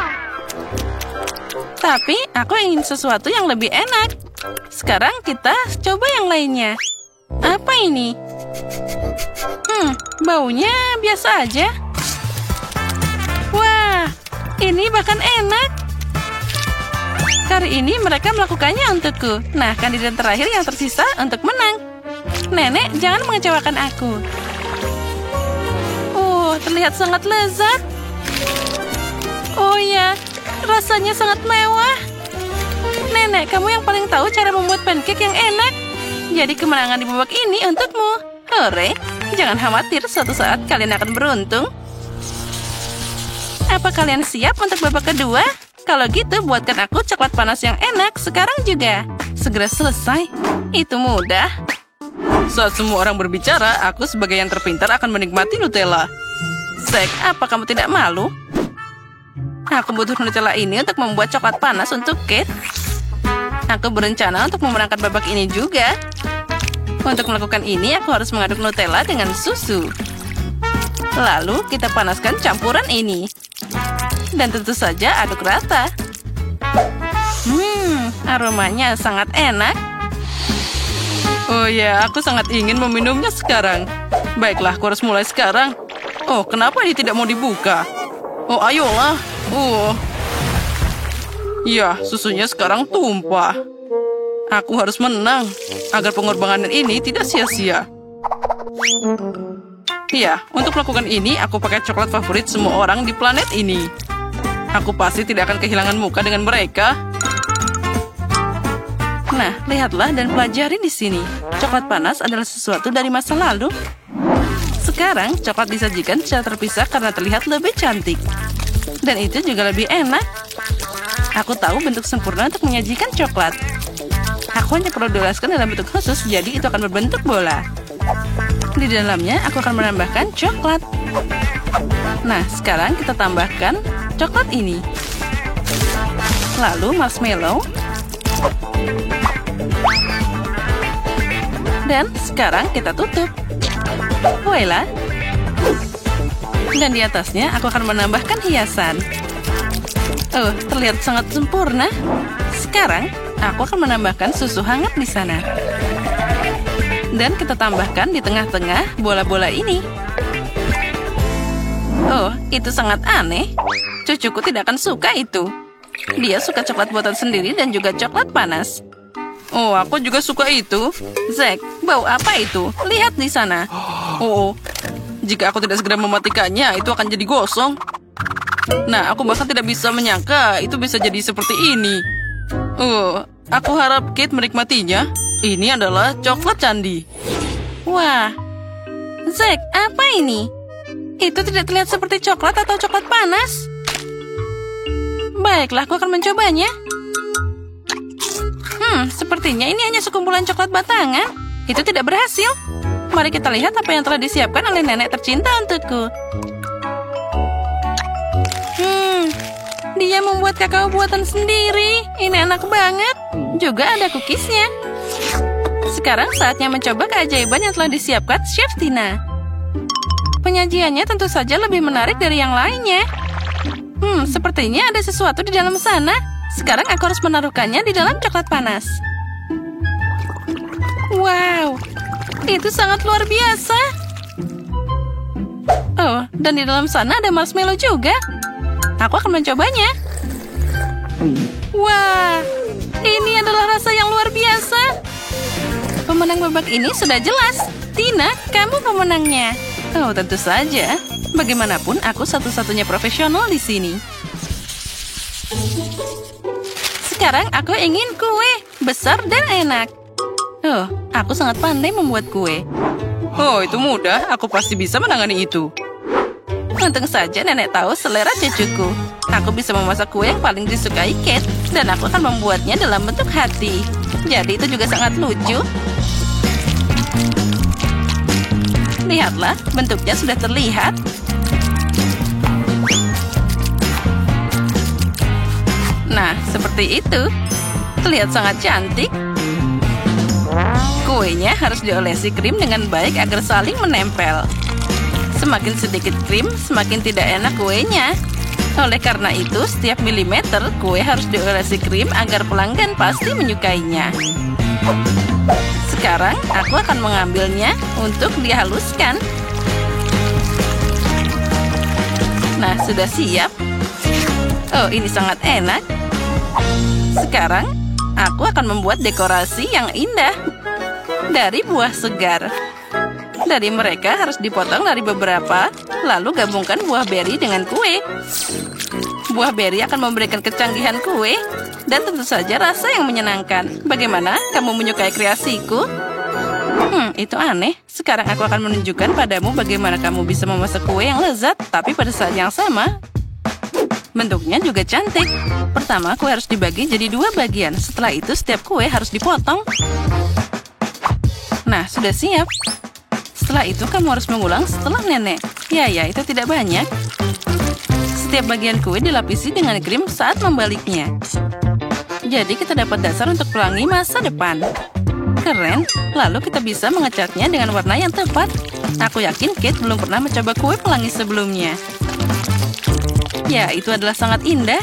Tapi aku ingin sesuatu yang lebih enak. Sekarang kita coba yang lainnya. Apa ini? Baunya biasa aja. Wah, ini bahkan enak. Kali ini mereka melakukannya untukku. Nah, kandidat terakhir yang tersisa untuk menang. Nenek, jangan mengecewakan aku. Terlihat sangat lezat. Oh ya, rasanya sangat mewah. Nenek, kamu yang paling tahu cara membuat pancake yang enak. Jadi kemenangan di babak ini untukmu. Hore, jangan khawatir, suatu saat kalian akan beruntung. Apa kalian siap untuk babak kedua? Kalau gitu, buatkan aku coklat panas yang enak sekarang juga. Segera selesai. Itu mudah. Saat semua orang berbicara, aku sebagai yang terpintar akan menikmati Nutella. Zack, apa kamu tidak malu? Aku butuh Nutella ini untuk membuat coklat panas untuk Kate. Aku berencana untuk memenangkan babak ini juga. Untuk melakukan ini, aku harus mengaduk Nutella dengan susu. Lalu, kita panaskan campuran ini. Dan tentu saja aduk rata. Aromanya sangat enak. Oh ya, aku sangat ingin meminumnya sekarang. Baiklah, aku harus mulai sekarang. Oh, kenapa ini tidak mau dibuka? Oh, ayolah. Ya, susunya sekarang tumpah. Aku harus menang, agar pengorbanan ini tidak sia-sia. Ya, untuk melakukan ini, aku pakai coklat favorit semua orang di planet ini. Aku pasti tidak akan kehilangan muka dengan mereka. Nah, lihatlah dan pelajari di sini. Coklat panas adalah sesuatu dari masa lalu. Sekarang, coklat disajikan secara terpisah karena terlihat lebih cantik. Dan itu juga lebih enak. Aku tahu bentuk sempurna untuk menyajikan coklat. Aku hanya perlu dioleskan dalam bentuk khusus, jadi itu akan berbentuk bola. Di dalamnya, aku akan menambahkan coklat. Nah, sekarang kita tambahkan coklat ini. Lalu marshmallow. Dan sekarang kita tutup. Voila. Dan di atasnya aku akan menambahkan hiasan. Oh, terlihat sangat sempurna. Sekarang aku akan menambahkan susu hangat di sana. Dan kita tambahkan di tengah-tengah bola-bola ini. Oh, itu sangat aneh. Cucuku tidak akan suka itu. Dia suka coklat buatan sendiri dan juga coklat panas. Oh, aku juga suka itu. Zack, bau apa itu? Lihat di sana. Oh, jika aku tidak segera mematikannya, itu akan jadi gosong. Nah, aku bahkan tidak bisa menyangka itu bisa jadi seperti ini. Oh, aku harap Kate menikmatinya. Ini adalah coklat candi. Wah, Zack, apa ini? Itu tidak terlihat seperti coklat atau coklat panas. Baiklah, aku akan mencobanya. Sepertinya ini hanya sekumpulan coklat batangan. Itu tidak berhasil. Mari kita lihat apa yang telah disiapkan oleh nenek tercinta untukku. Dia membuat kakao buatan sendiri. Ini enak banget. Juga ada cookiesnya. Sekarang saatnya mencoba keajaiban yang telah disiapkan Chef Tina. Penyajiannya tentu saja lebih menarik dari yang lainnya. Sepertinya ada sesuatu di dalam sana. Sekarang aku harus menaruhkannya di dalam coklat panas. Wow, itu sangat luar biasa. Oh, dan di dalam sana ada marshmallow juga. Aku akan mencobanya. Wah, ini adalah rasa yang luar biasa. Pemenang babak ini sudah jelas. Tina, kamu pemenangnya. Oh, tentu saja. Bagaimanapun, aku satu-satunya profesional di sini. Sekarang aku ingin kue besar dan enak. Oh, aku sangat pandai membuat kue. Oh, itu mudah. Aku pasti bisa menangani itu. Untung saja nenek tahu selera cucuku. Aku bisa memasak kue yang paling disukai Kate, dan aku akan membuatnya dalam bentuk hati. Jadi itu juga sangat lucu. Lihatlah, bentuknya sudah terlihat. Nah, seperti itu. Terlihat sangat cantik. Kuenya harus diolesi krim dengan baik agar saling menempel. Semakin sedikit krim, semakin tidak enak kuenya. Oleh karena itu, setiap milimeter kue harus diolesi krim agar pelanggan pasti menyukainya. Sekarang, aku akan mengambilnya untuk dihaluskan. Nah, sudah siap. Oh, ini sangat enak. Sekarang, aku akan membuat dekorasi yang indah dari buah segar. Dari mereka harus dipotong dari beberapa, lalu gabungkan buah beri dengan kue. Buah beri akan memberikan kecanggihan kue, dan tentu saja rasa yang menyenangkan. Bagaimana? Kamu menyukai kreasiku? Itu aneh. Sekarang aku akan menunjukkan padamu bagaimana kamu bisa memasak kue yang lezat, tapi pada saat yang sama. Bentuknya juga cantik. Pertama, kue harus dibagi jadi 2 bagian. Setelah itu, setiap kue harus dipotong. Nah, sudah siap. Setelah itu, kamu harus mengulang setelah nenek. Ya, itu tidak banyak. Setiap bagian kue dilapisi dengan krim saat membaliknya. Jadi, kita dapat dasar untuk pelangi masa depan. Keren. Lalu kita bisa ngecatnya dengan warna yang tepat. Aku yakin Kate belum pernah mencoba kue pelangi sebelumnya. Ya, itu adalah sangat indah.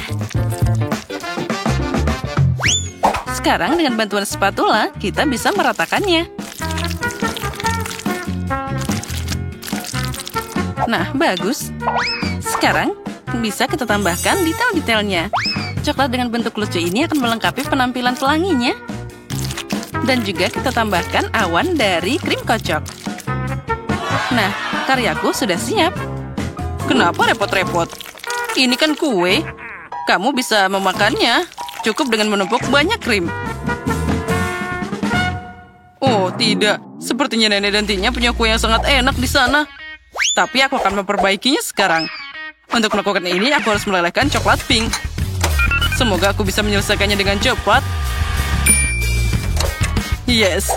Sekarang dengan bantuan spatula, kita bisa meratakannya. Nah, bagus. Sekarang, bisa kita tambahkan detail-detailnya. Coklat dengan bentuk lucu ini akan melengkapi penampilan pelanginya. Dan juga kita tambahkan awan dari krim kocok. Nah, karyaku sudah siap. Kenapa repot-repot? Ini kan kue. Kamu bisa memakannya. Cukup dengan menumpuk banyak krim. Oh, tidak. Sepertinya nenek dan Tina punya kue yang sangat enak di sana. Tapi aku akan memperbaikinya sekarang. Untuk melakukan ini, aku harus melelehkan coklat pink. Semoga aku bisa menyelesaikannya dengan cepat. Yes.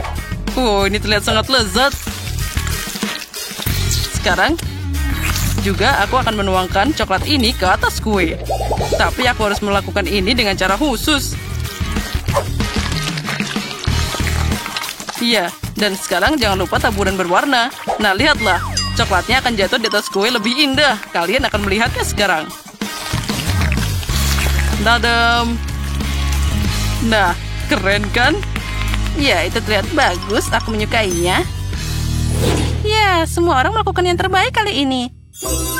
Oh, ini terlihat sangat lezat. Sekarang, juga aku akan menuangkan coklat ini ke atas kue. Tapi aku harus melakukan ini dengan cara khusus. Iya, dan sekarang jangan lupa taburan berwarna. Nah, lihatlah. Coklatnya akan jatuh di atas kue lebih indah. Kalian akan melihatnya sekarang. Dadam. Nah, keren kan? Ya, itu terlihat bagus. Aku menyukainya. Ya, semua orang melakukan yang terbaik kali ini.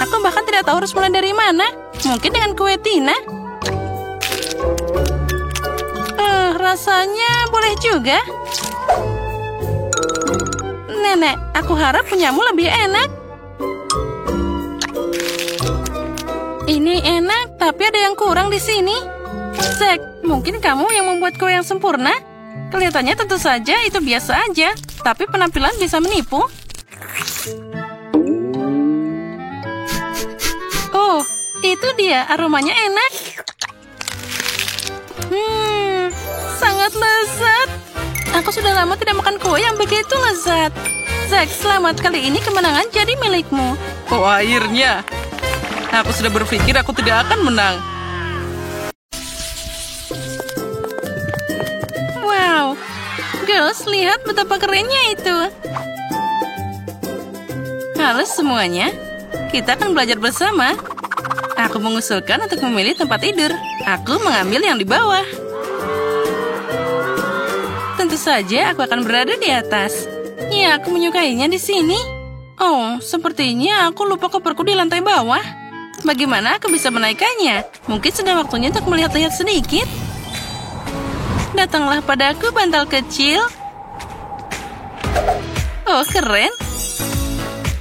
Aku bahkan tidak tahu harus mulai dari mana. Mungkin dengan kue Tina. Rasanya boleh juga. Nenek, aku harap punyamu lebih enak. Ini enak, tapi ada yang kurang di sini. Zack, mungkin kamu yang membuat kue yang sempurna? Kelihatannya tentu saja itu biasa aja, tapi penampilan bisa menipu. Oh, itu dia. Aromanya enak. Sangat lezat. Aku sudah lama tidak makan kue yang begitu lezat. Zack, selamat. Kali ini kemenangan jadi milikmu. Oh, akhirnya. Aku sudah berpikir aku tidak akan menang. Wow. Girls, lihat betapa kerennya itu. Halo semuanya. Kita akan belajar bersama. Aku mengusulkan untuk memilih tempat tidur. Aku mengambil yang di bawah. Tentu saja aku akan berada di atas. Ya, aku menyukainya di sini. Oh, sepertinya aku lupa koperku di lantai bawah. Bagaimana aku bisa menaikkannya? Mungkin sudah waktunya untuk melihat-lihat sedikit. Datanglah padaku, bantal kecil. Oh, keren.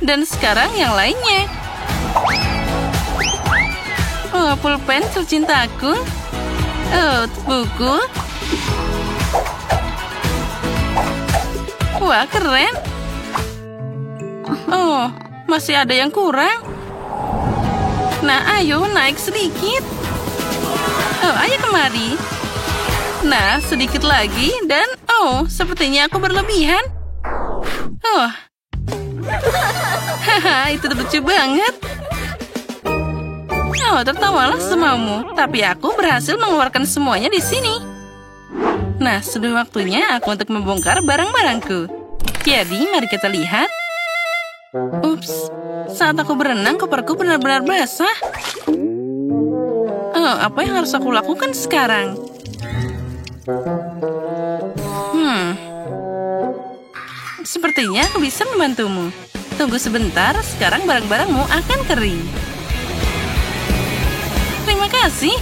Dan sekarang yang lainnya. Oh, pulpen tercintaku. Oh, buku. Wah, keren. Oh, masih ada yang kurang. Nah, ayo naik sedikit. Oh, ayo kemari. Nah, sedikit lagi dan oh, sepertinya aku berlebihan. Oh. Haha, itu lucu banget. Oh, tertawalah semaumu. Tapi aku berhasil mengeluarkan semuanya di sini. Nah, sudah waktunya aku untuk membongkar barang-barangku. Jadi, mari kita lihat. Ups, saat aku berenang, koperku benar-benar basah. Oh, apa yang harus aku lakukan sekarang? Sepertinya aku bisa membantumu. Tunggu sebentar, sekarang barang-barangmu akan kering. Terima kasih.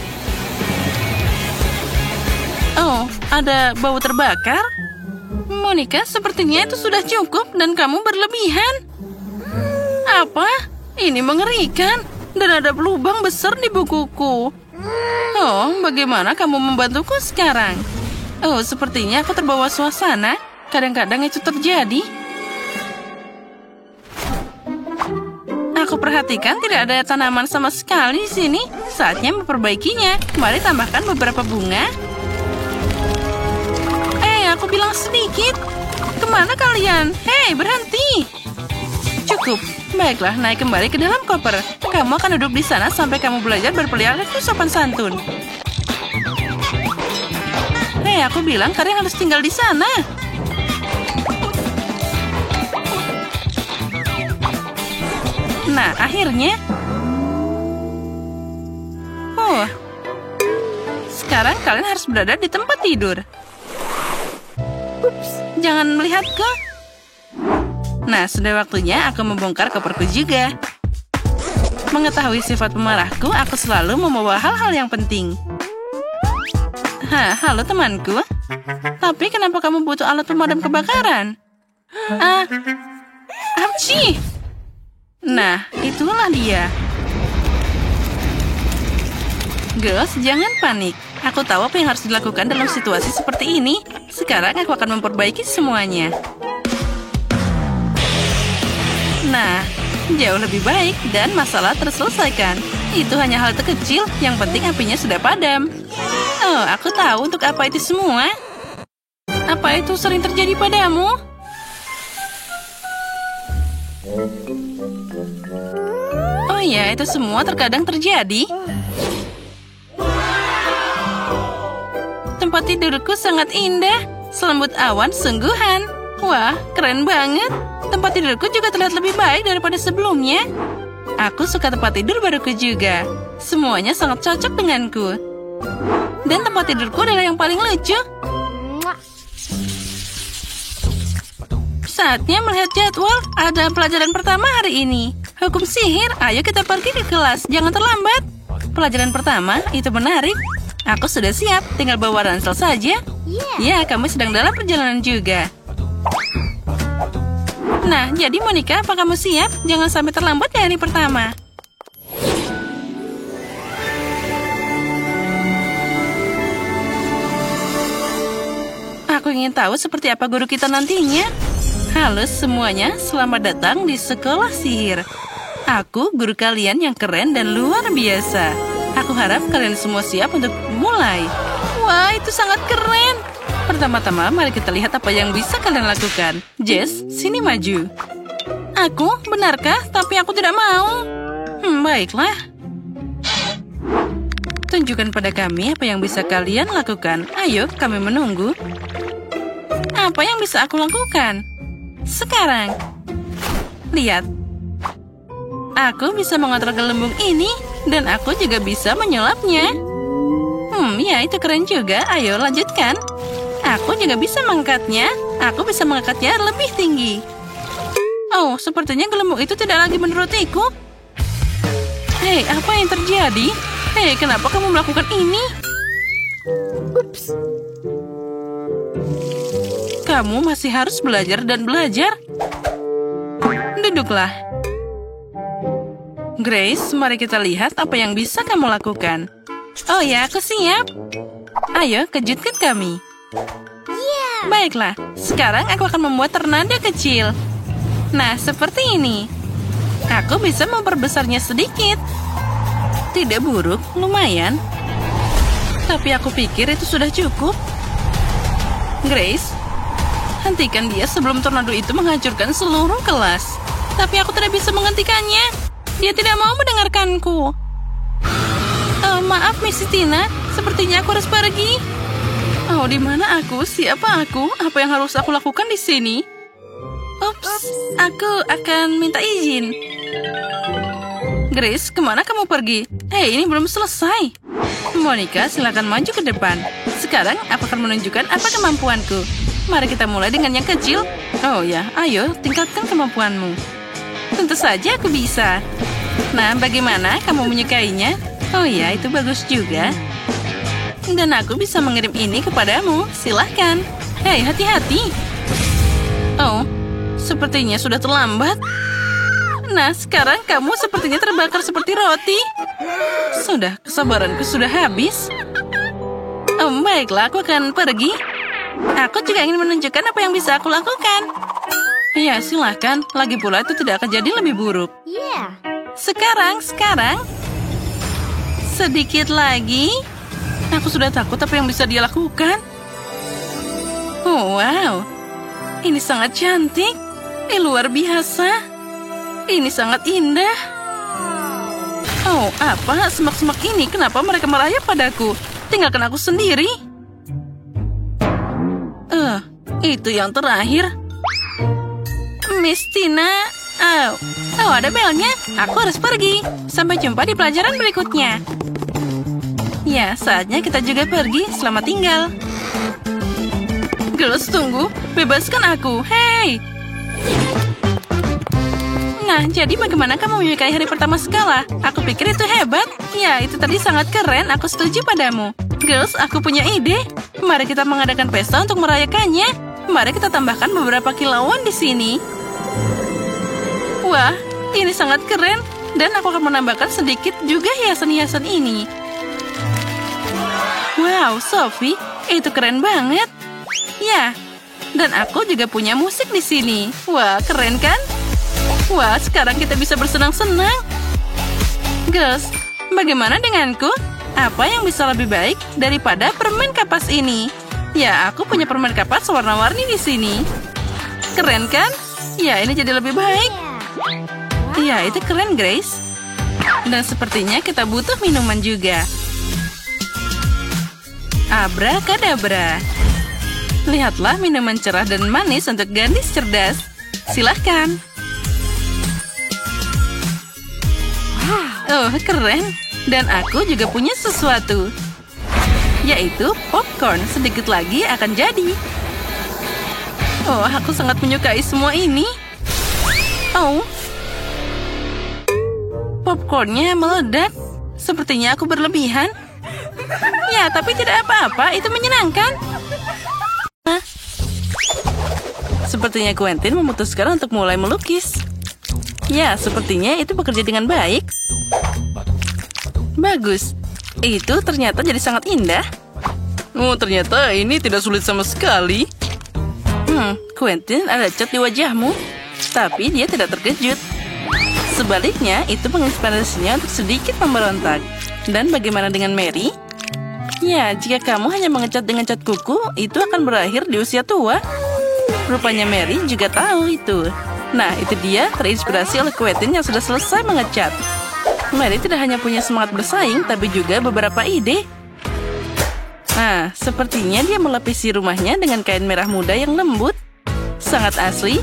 Oh, ada bau terbakar? Monica, sepertinya itu sudah cukup dan kamu berlebihan. Apa? Ini mengerikan. Dan ada lubang besar di bukuku. Oh, bagaimana kamu membantuku sekarang? Oh, sepertinya aku terbawa suasana. Kadang-kadang itu terjadi. Aku perhatikan tidak ada tanaman sama sekali di sini. Saatnya memperbaikinya. Mari tambahkan beberapa bunga. Aku bilang sedikit. Kemana kalian? Hei, berhenti. Cukup. Baiklah, naik kembali ke dalam koper. Kamu akan duduk di sana sampai kamu belajar berperilaku sopan santun. Hei, aku bilang kalian harus tinggal di sana. Nah, akhirnya. Oh. Sekarang kalian harus berada di tempat tidur. Ups, jangan melihatku. Nah, sudah waktunya aku membongkar koperku juga. Mengetahui sifat pemarahku, aku selalu membawa hal-hal yang penting. Halo temanku. Tapi kenapa kamu butuh alat pemadam kebakaran? Apci! Nah, itulah dia. Girls, jangan panik. Aku tahu apa yang harus dilakukan dalam situasi seperti ini. Sekarang aku akan memperbaiki semuanya. Nah, jauh lebih baik dan masalah terselesaikan. Itu hanya hal terkecil, yang penting apinya sudah padam. Oh, aku tahu untuk apa itu semua. Apa itu sering terjadi padamu? Oh ya, itu semua terkadang terjadi. Tempat tidurku sangat indah. Selembut awan sungguhan. Wah, keren banget. Tempat tidurku juga terlihat lebih baik daripada sebelumnya. Aku suka tempat tidur baruku juga. Semuanya sangat cocok denganku. Dan tempat tidurku adalah yang paling lucu. Saatnya melihat jadwal. Ada pelajaran pertama hari ini. Hukum sihir. Ayo kita pergi ke kelas. Jangan terlambat. Pelajaran pertama, itu menarik. Aku sudah siap. Tinggal bawa ransel saja. Ya, kamu sedang dalam perjalanan juga. Nah, jadi Monica, apa kamu siap? Jangan sampai terlambat di hari pertama. Aku ingin tahu seperti apa guru kita nantinya. Halo semuanya, selamat datang di sekolah sihir. Aku guru kalian yang keren dan luar biasa. Aku harap kalian semua siap untuk mulai. Wah, itu sangat keren. Pertama-tama, mari kita lihat apa yang bisa kalian lakukan. Jess, sini maju. Aku? Benarkah? Tapi aku tidak mau. Baiklah. Tunjukkan pada kami apa yang bisa kalian lakukan. Ayo, kami menunggu. Apa yang bisa aku lakukan? Sekarang. Lihat. Aku bisa mengontrol gelembung ini. Dan aku juga bisa menyulapnya. Ya, itu keren juga. Ayo, lanjutkan. Aku juga bisa mengangkatnya. Aku bisa mengangkatnya lebih tinggi. Oh, sepertinya gelembung itu tidak lagi menurutiku. Hei, apa yang terjadi? Hei, kenapa kamu melakukan ini? Ups. Kamu masih harus belajar dan belajar. Duduklah. Grace, mari kita lihat apa yang bisa kamu lakukan. Oh ya, aku siap. Ayo, kejutkan kami. Baiklah, sekarang aku akan membuat tornado kecil. Nah, seperti ini. Aku bisa memperbesarnya sedikit. Tidak buruk, lumayan. Tapi aku pikir itu sudah cukup. Grace, hentikan dia sebelum tornado itu menghancurkan seluruh kelas. Tapi aku tidak bisa menghentikannya. Dia tidak mau mendengarkanku. Maaf, Miss Tina. Sepertinya aku harus pergi. Oh, di mana aku? Siapa aku? Apa yang harus aku lakukan di sini? Ups, aku akan minta izin. Grace, kemana kamu pergi? Hei, ini belum selesai. Monica, silakan maju ke depan. Sekarang aku akan menunjukkan apa kemampuanku. Mari kita mulai dengan yang kecil. Oh ya, ayo tingkatkan kemampuanmu. Tentu saja aku bisa. Nah, bagaimana kamu menyukainya? Oh ya, itu bagus juga. Dan aku bisa mengirim ini kepadamu. Silahkan. Hei, hati-hati. Oh, sepertinya sudah terlambat. Nah, sekarang kamu sepertinya terbakar seperti roti. Sudah, kesabaranku sudah habis. Oh, baiklah, aku akan pergi. Aku juga ingin menunjukkan apa yang bisa aku lakukan. Ya, silahkan. Lagi pula itu tidak akan jadi lebih buruk. Sekarang. Sedikit lagi. Aku sudah takut apa yang bisa dia lakukan. Oh, wow. Ini sangat cantik. Ini luar biasa. Ini sangat indah. Oh, apa? Semak-semak ini, kenapa mereka merayap padaku? Tinggalkan aku sendiri. Itu yang terakhir. Miss Tina. Oh, ada belnya. Aku harus pergi. Sampai jumpa di pelajaran berikutnya. Ya, saatnya kita juga pergi. Selamat tinggal. Girls, tunggu. Bebaskan aku. Hei! Nah, jadi bagaimana kamu menyukai hari pertama skala? Aku pikir itu hebat. Ya, itu tadi sangat keren. Aku setuju padamu. Girls, aku punya ide. Mari kita mengadakan pesta untuk merayakannya. Mari kita tambahkan beberapa kilauan di sini. Wah, ini sangat keren. Dan aku akan menambahkan sedikit juga hiasan-hiasan ini. Wow, Sophie, itu keren banget. Ya, dan aku juga punya musik di sini. Wah, keren kan? Wah, sekarang kita bisa bersenang-senang. Girls, bagaimana denganku? Apa yang bisa lebih baik daripada permen kapas ini? Ya, aku punya permen kapas warna-warni di sini. Keren kan? Ya, ini jadi lebih baik. Ya, itu keren, Grace. Dan sepertinya kita butuh minuman juga. Abrakadabra. Lihatlah minuman cerah dan manis untuk gadis cerdas. Silahkan. Oh, keren. Dan aku juga punya sesuatu. Yaitu popcorn. Sedikit lagi akan jadi. Oh, aku sangat menyukai semua ini. Oh. Popcornnya meledak. Sepertinya aku berlebihan. Ya, tapi tidak apa-apa. Itu menyenangkan. Sepertinya Quentin memutuskan untuk mulai melukis. Ya, sepertinya itu bekerja dengan baik. Bagus. Itu ternyata jadi sangat indah. Oh, ternyata ini tidak sulit sama sekali. Quentin, ada cat di wajahmu. Tapi dia tidak terkejut. Sebaliknya, itu menginspirasinya untuk sedikit memberontak. Dan bagaimana dengan Mary? Ya, jika kamu hanya mengecat dengan cat kuku, itu akan berakhir di usia tua. Rupanya Mary juga tahu itu. Nah, itu dia terinspirasi oleh Quentin yang sudah selesai mengecat. Mary tidak hanya punya semangat bersaing, tapi juga beberapa ide. Nah, sepertinya dia melapisi rumahnya dengan kain merah muda yang lembut, sangat asli,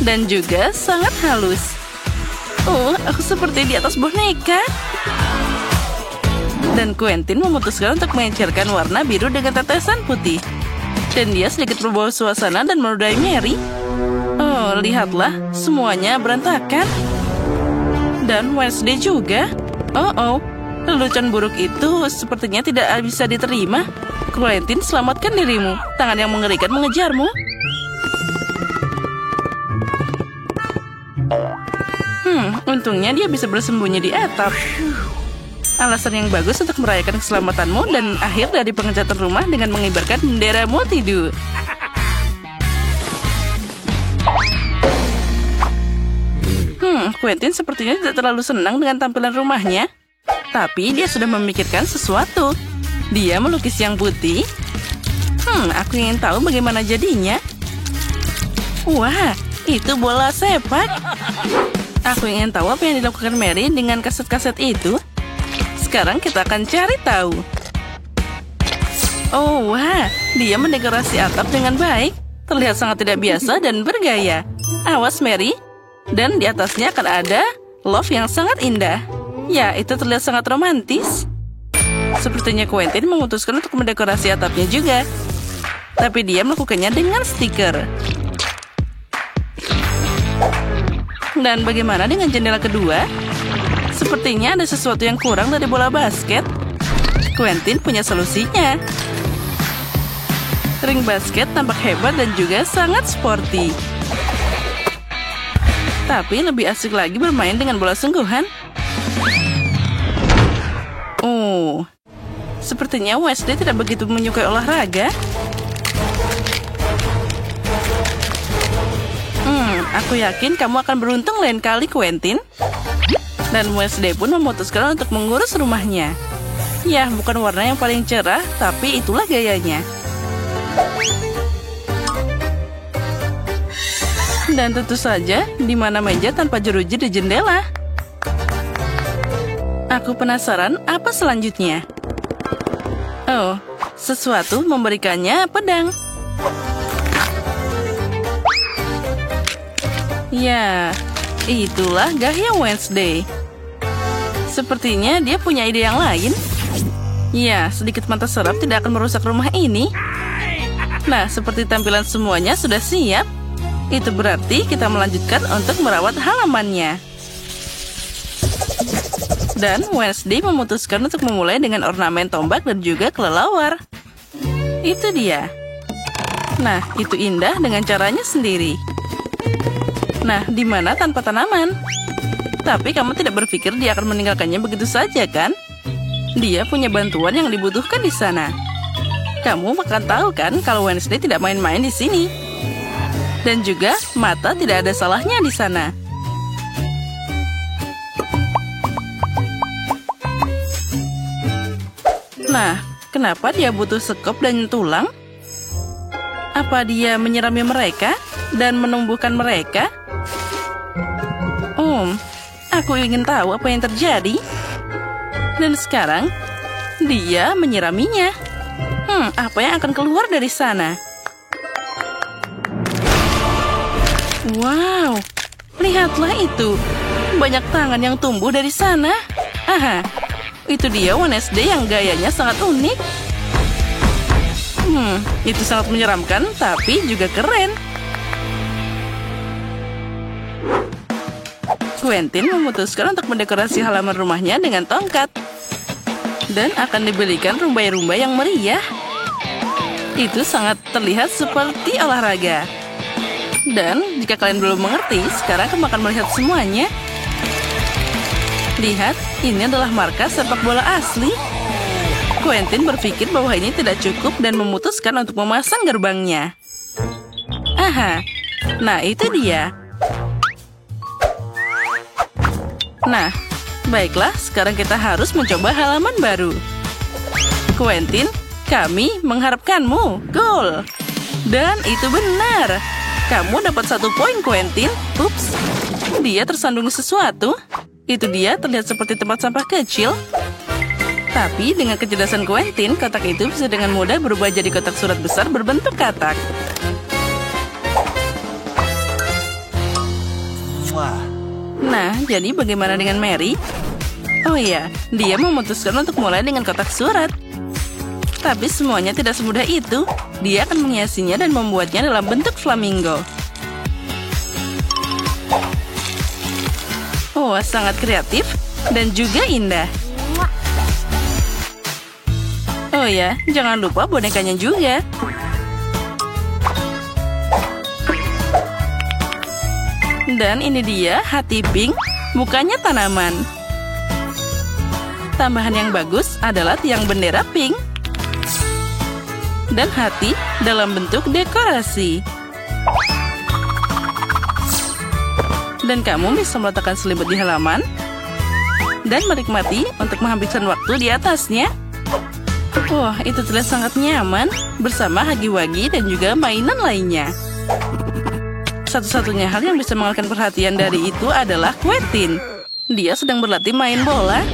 dan juga sangat halus. Oh, aku seperti di atas boneka. Dan Quentin memutuskan untuk mengecerkan warna biru dengan tetesan putih. Dan dia sedikit berubah suasana dan menodai Mary. Oh, lihatlah, semuanya berantakan. Dan Wednesday juga. Oh, lelucon buruk itu sepertinya tidak bisa diterima. Quentin, selamatkan dirimu. Tangan yang mengerikan mengejarmu. Untungnya dia bisa bersembunyi di atap. Alasan yang bagus untuk merayakan keselamatanmu dan akhir dari pengecatan rumah dengan mengibarkan bendera multidu. Quentin sepertinya tidak terlalu senang dengan tampilan rumahnya. Tapi dia sudah memikirkan sesuatu. Dia melukis yang putih. Aku ingin tahu bagaimana jadinya. Wah, itu bola sepak. Aku ingin tahu apa yang dilakukan Mary dengan kaset-kaset itu. Sekarang kita akan cari tahu. Oh, wah, dia mendekorasi atap dengan baik. Terlihat sangat tidak biasa dan bergaya. Awas, Mary. Dan di atasnya akan ada love yang sangat indah. Ya, itu terlihat sangat romantis. Sepertinya Quentin memutuskan untuk mendekorasi atapnya juga. Tapi dia melakukannya dengan stiker. Dan bagaimana dengan jendela kedua? Sepertinya ada sesuatu yang kurang dari bola basket. Quentin punya solusinya. Ring basket tampak hebat dan juga sangat sporty. Tapi lebih asik lagi bermain dengan bola sungguhan. Oh, sepertinya Wesley tidak begitu menyukai olahraga. Aku yakin kamu akan beruntung lain kali, Quentin. Dan Wesley pun memutuskan untuk mengurus rumahnya. Ya, bukan warna yang paling cerah, tapi itulah gayanya. Dan tentu saja, di mana meja tanpa jeruji di jendela. Aku penasaran apa selanjutnya. Oh, sesuatu memberikannya pedang. Ya, itulah gaya Wednesday. Sepertinya dia punya ide yang lain. Ya, sedikit mata serap tidak akan merusak rumah ini. Nah, seperti tampilan semuanya sudah siap. Itu berarti kita melanjutkan untuk merawat halamannya. Dan Wednesday memutuskan untuk memulai dengan ornamen tombak dan juga kelelawar. Itu dia. Nah, itu indah dengan caranya sendiri. Nah, di mana tanpa tanaman? Tapi kamu tidak berpikir dia akan meninggalkannya begitu saja, kan? Dia punya bantuan yang dibutuhkan di sana. Kamu akan tahu kan kalau Wednesday tidak main-main di sini. Dan juga mata tidak ada salahnya di sana. Nah, kenapa dia butuh sekop dan tulang? Apa dia menyirami mereka dan menumbuhkan mereka? Aku ingin tahu apa yang terjadi. Dan sekarang, dia menyiraminya. Apa yang akan keluar dari sana? Wow, lihatlah itu. Banyak tangan yang tumbuh dari sana. Aha, itu dia Wednesday yang gayanya sangat unik. Itu sangat menyeramkan, tapi juga keren. Quentin memutuskan untuk mendekorasi halaman rumahnya dengan tongkat. Dan akan dibelikan rumbai-rumbai yang meriah. Itu sangat terlihat seperti olahraga. Dan jika kalian belum mengerti, sekarang kamu akan melihat semuanya. Lihat, ini adalah markas sepak bola asli. Quentin berpikir bahwa ini tidak cukup dan memutuskan untuk memasang gerbangnya. Aha, nah itu dia. Nah, baiklah, sekarang kita harus mencoba halaman baru. Quentin, kami mengharapkanmu. Gol! Dan itu benar. Kamu dapat 1 poin, Quentin. Ups, dia tersandung sesuatu. Itu dia terlihat seperti tempat sampah kecil. Tapi dengan kecerdasan Quentin, kotak itu bisa dengan mudah berubah jadi kotak surat besar berbentuk katak. Nah, jadi bagaimana dengan Mary? Oh iya, dia memutuskan untuk mulai dengan kotak surat. Tapi semuanya tidak semudah itu. Dia akan menghiasinya dan membuatnya dalam bentuk flamingo. Wah, sangat kreatif dan juga indah. Oh ya, jangan lupa bonekanya juga. Dan ini dia hati pink, mukanya tanaman. Tambahan yang bagus adalah tiang bendera pink. Dan hati dalam bentuk dekorasi. Dan kamu bisa meletakkan selimut di halaman dan menikmati untuk menghabiskan waktu di atasnya. Wah, itu terlihat sangat nyaman bersama hagi-wagi dan juga mainan lainnya. Satu-satunya hal yang bisa mengalihkan perhatian dari itu adalah Quentin. Dia sedang berlatih main bola.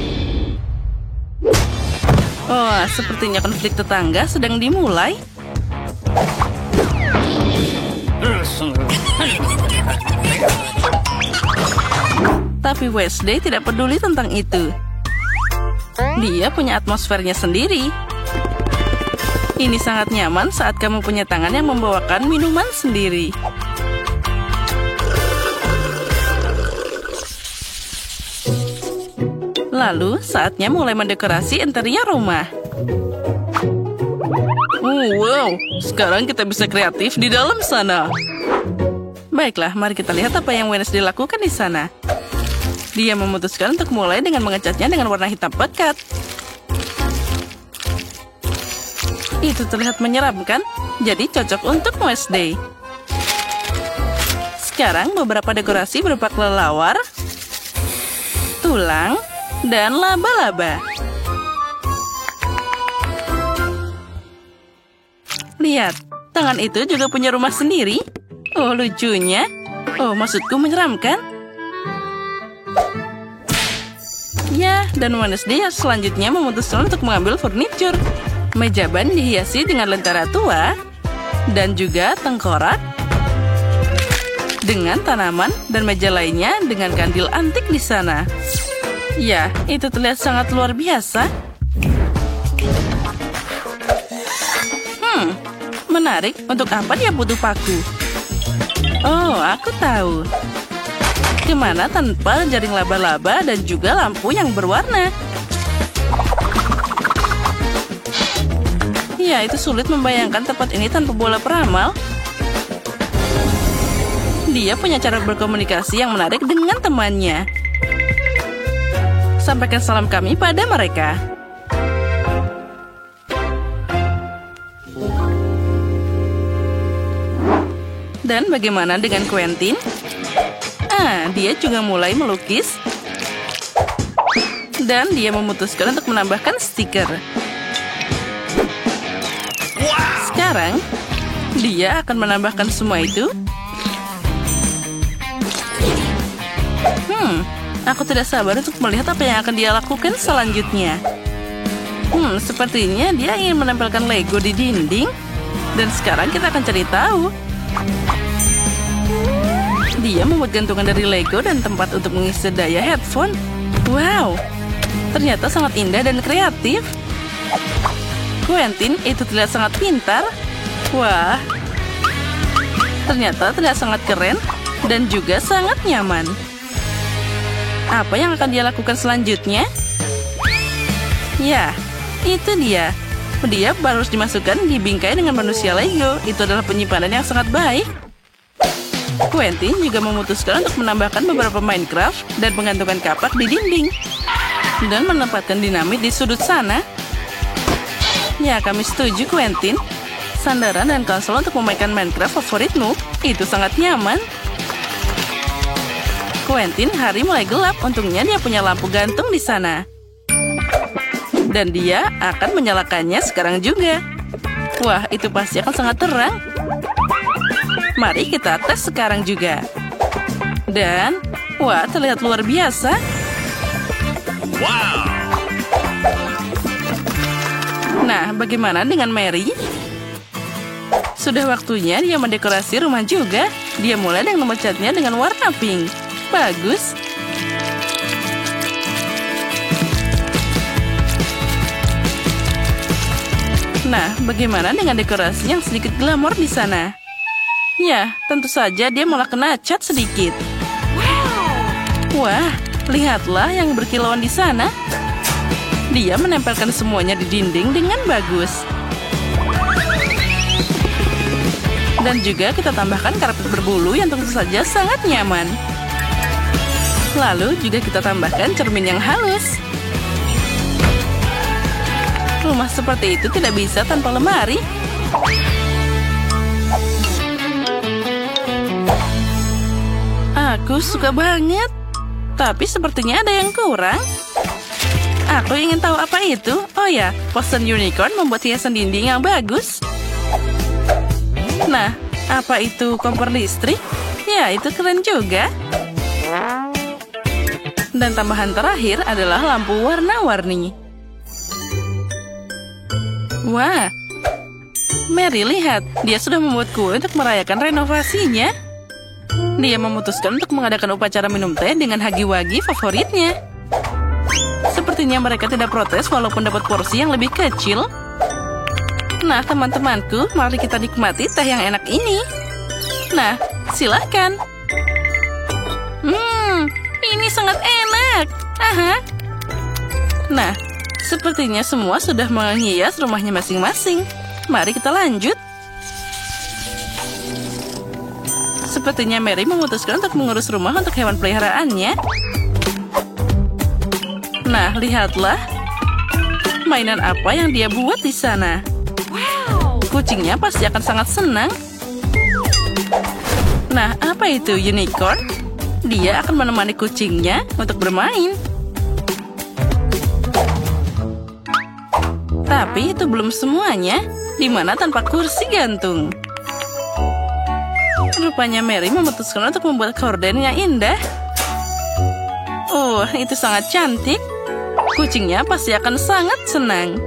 Oh, sepertinya konflik tetangga sedang dimulai. Tapi Wednesday tidak peduli tentang itu. Dia punya atmosfernya sendiri. Ini sangat nyaman saat kamu punya tangan yang membawakan minuman sendiri. Lalu, saatnya mulai mendekorasi interior rumah. Wow, sekarang kita bisa kreatif di dalam sana. Baiklah, mari kita lihat apa yang Wednesday lakukan di sana. Dia memutuskan untuk mulai dengan mengecatnya dengan warna hitam pekat. Itu terlihat menyeramkan, jadi cocok untuk Wednesday. Sekarang beberapa dekorasi berupa kelelawar, tulang, dan laba-laba. Lihat, tangan itu juga punya rumah sendiri. Oh, lucunya. Oh, maksudku menyeramkan. Ya, dan Wednesday selanjutnya memutuskan untuk mengambil furniture. Meja ban dihiasi dengan lentera tua, dan juga tengkorak, dengan tanaman dan meja lainnya dengan kandil antik di sana. Ya, itu terlihat sangat luar biasa. Menarik. Untuk apa dia butuh paku? Oh, aku tahu. Kemana tanpa jaring laba-laba dan juga lampu yang berwarna? Ya, itu sulit membayangkan tempat ini tanpa bola peramal. Dia punya cara berkomunikasi yang menarik dengan temannya. Sampaikan salam kami pada mereka. Dan bagaimana dengan Quentin? Dia juga mulai melukis. Dan dia memutuskan untuk menambahkan stiker. Sekarang, dia akan menambahkan semua itu. Aku tidak sabar untuk melihat apa yang akan dia lakukan selanjutnya. Sepertinya dia ingin menempelkan Lego di dinding. Dan sekarang kita akan cari tahu. Dia membuat gantungan dari Lego dan tempat untuk mengisi daya headphone. Wow, ternyata sangat indah dan kreatif. Quentin itu terlihat sangat pintar. Wah, ternyata terlihat sangat keren dan juga sangat nyaman. Apa yang akan dia lakukan selanjutnya? Ya, itu dia. Dia harus dimasukkan di bingkai dengan manusia Lego. Itu adalah penyimpanan yang sangat baik. Quentin juga memutuskan untuk menambahkan beberapa Minecraft dan menggantungkan kapak di dinding. Dan menempatkan dinamit di sudut sana. Ya, kami setuju Quentin. Sandaran dan konsol untuk memainkan Minecraft favoritmu. Itu sangat nyaman. Quentin, hari mulai gelap. Untungnya dia punya lampu gantung di sana. Dan dia akan menyalakannya sekarang juga. Wah, itu pasti akan sangat terang. Mari kita tes sekarang juga. Dan, wah, terlihat luar biasa. Wow. Nah, bagaimana dengan Mary? Sudah waktunya dia mendekorasi rumah juga. Dia mulai dengan memecatnya dengan warna pink. Bagus. Nah, bagaimana dengan dekorasi yang sedikit glamor di sana? Ya, tentu saja dia malah kena cat sedikit. Wah, Lihatlah yang berkilauan di sana. Dia menempelkan semuanya di dinding dengan bagus. Dan juga kita tambahkan karpet berbulu yang tentu saja sangat nyaman. Lalu juga kita tambahkan cermin yang halus. Rumah seperti itu tidak bisa tanpa lemari. Aku suka banget. Tapi sepertinya ada yang kurang. Aku ingin tahu apa itu. Oh ya, poster unicorn membuat hiasan dinding yang bagus. Nah, apa itu kompor listrik? Ya, itu keren juga. Dan tambahan terakhir adalah lampu warna-warni. Wah, Mary, lihat. Dia sudah membuat kue untuk merayakan renovasinya. Dia memutuskan untuk mengadakan upacara minum teh dengan hagi-wagi favoritnya. Sepertinya mereka tidak protes walaupun dapat porsi yang lebih kecil. Nah, teman-temanku, mari kita nikmati teh yang enak ini. Nah, silakan. Ini sangat enak. Aha. Nah, sepertinya semua sudah menghias rumahnya masing-masing. Mari kita lanjut. Sepertinya Mary memutuskan untuk mengurus rumah untuk hewan peliharaannya. Nah, lihatlah. Mainan apa yang dia buat di sana. Kucingnya pasti akan sangat senang. Nah, apa itu unicorn? Dia akan menemani kucingnya untuk bermain. Tapi itu belum semuanya. Di mana tanpa kursi gantung. Rupanya Mary memutuskan untuk membuat korden yang indah. Oh, itu sangat cantik. Kucingnya pasti akan sangat senang.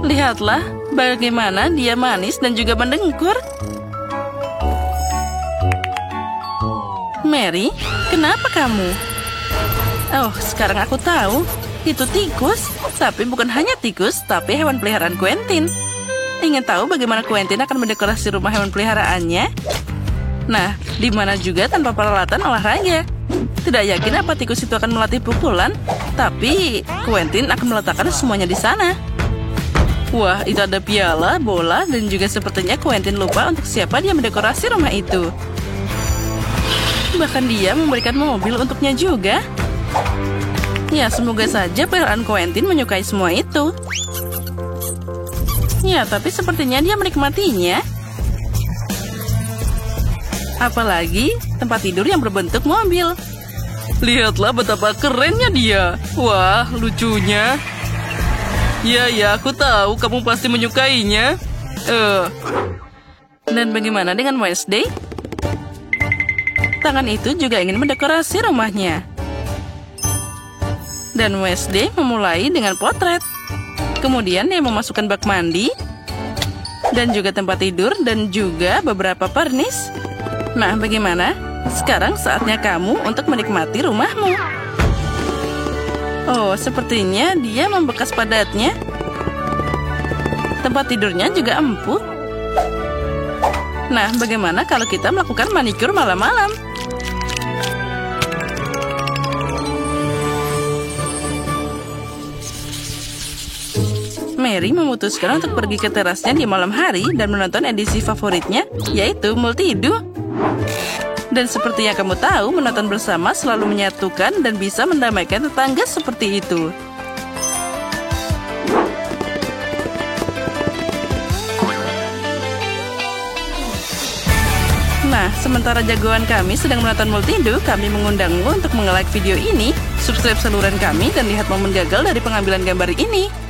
Lihatlah bagaimana dia manis dan juga mendengkur. Mary, kenapa kamu? Oh, sekarang aku tahu. Itu tikus. Tapi bukan hanya tikus, tapi hewan peliharaan Quentin. Ingin tahu bagaimana Quentin akan mendekorasi rumah hewan peliharaannya? Nah, di mana juga tanpa peralatan olahraga. Tidak yakin apa tikus itu akan melatih pukulan, tapi Quentin akan meletakkan semuanya di sana. Wah, itu ada piala, bola, dan juga sepertinya Quentin lupa untuk siapa dia mendekorasi rumah itu. Bahkan dia memberikan mobil untuknya juga. Ya, semoga saja peliharaan Quentin menyukai semua itu. Ya, tapi sepertinya dia menikmatinya. Apalagi tempat tidur yang berbentuk mobil. Lihatlah betapa kerennya dia. Wah, lucunya. Ya, aku tahu kamu pasti menyukainya. Dan bagaimana dengan Wednesday? Tangan itu juga ingin mendekorasi rumahnya. Dan Wednesday memulai dengan potret. Kemudian dia memasukkan bak mandi. Dan juga tempat tidur dan juga beberapa pernis. Nah, bagaimana? Sekarang saatnya kamu untuk menikmati rumahmu. Oh, sepertinya dia membekas padatnya. Tempat tidurnya juga empuk. Nah, bagaimana kalau kita melakukan manikur malam-malam? Mary memutuskan untuk pergi ke terasnya di malam hari dan menonton edisi favoritnya, yaitu Multido. Dan seperti yang kamu tahu, menonton bersama selalu menyatukan dan bisa mendamaikan tetangga seperti itu. Nah, sementara jagoan kami sedang menonton Multido, kami mengundangmu untuk nge-like video ini, subscribe saluran kami, dan lihat momen gagal dari pengambilan gambar ini.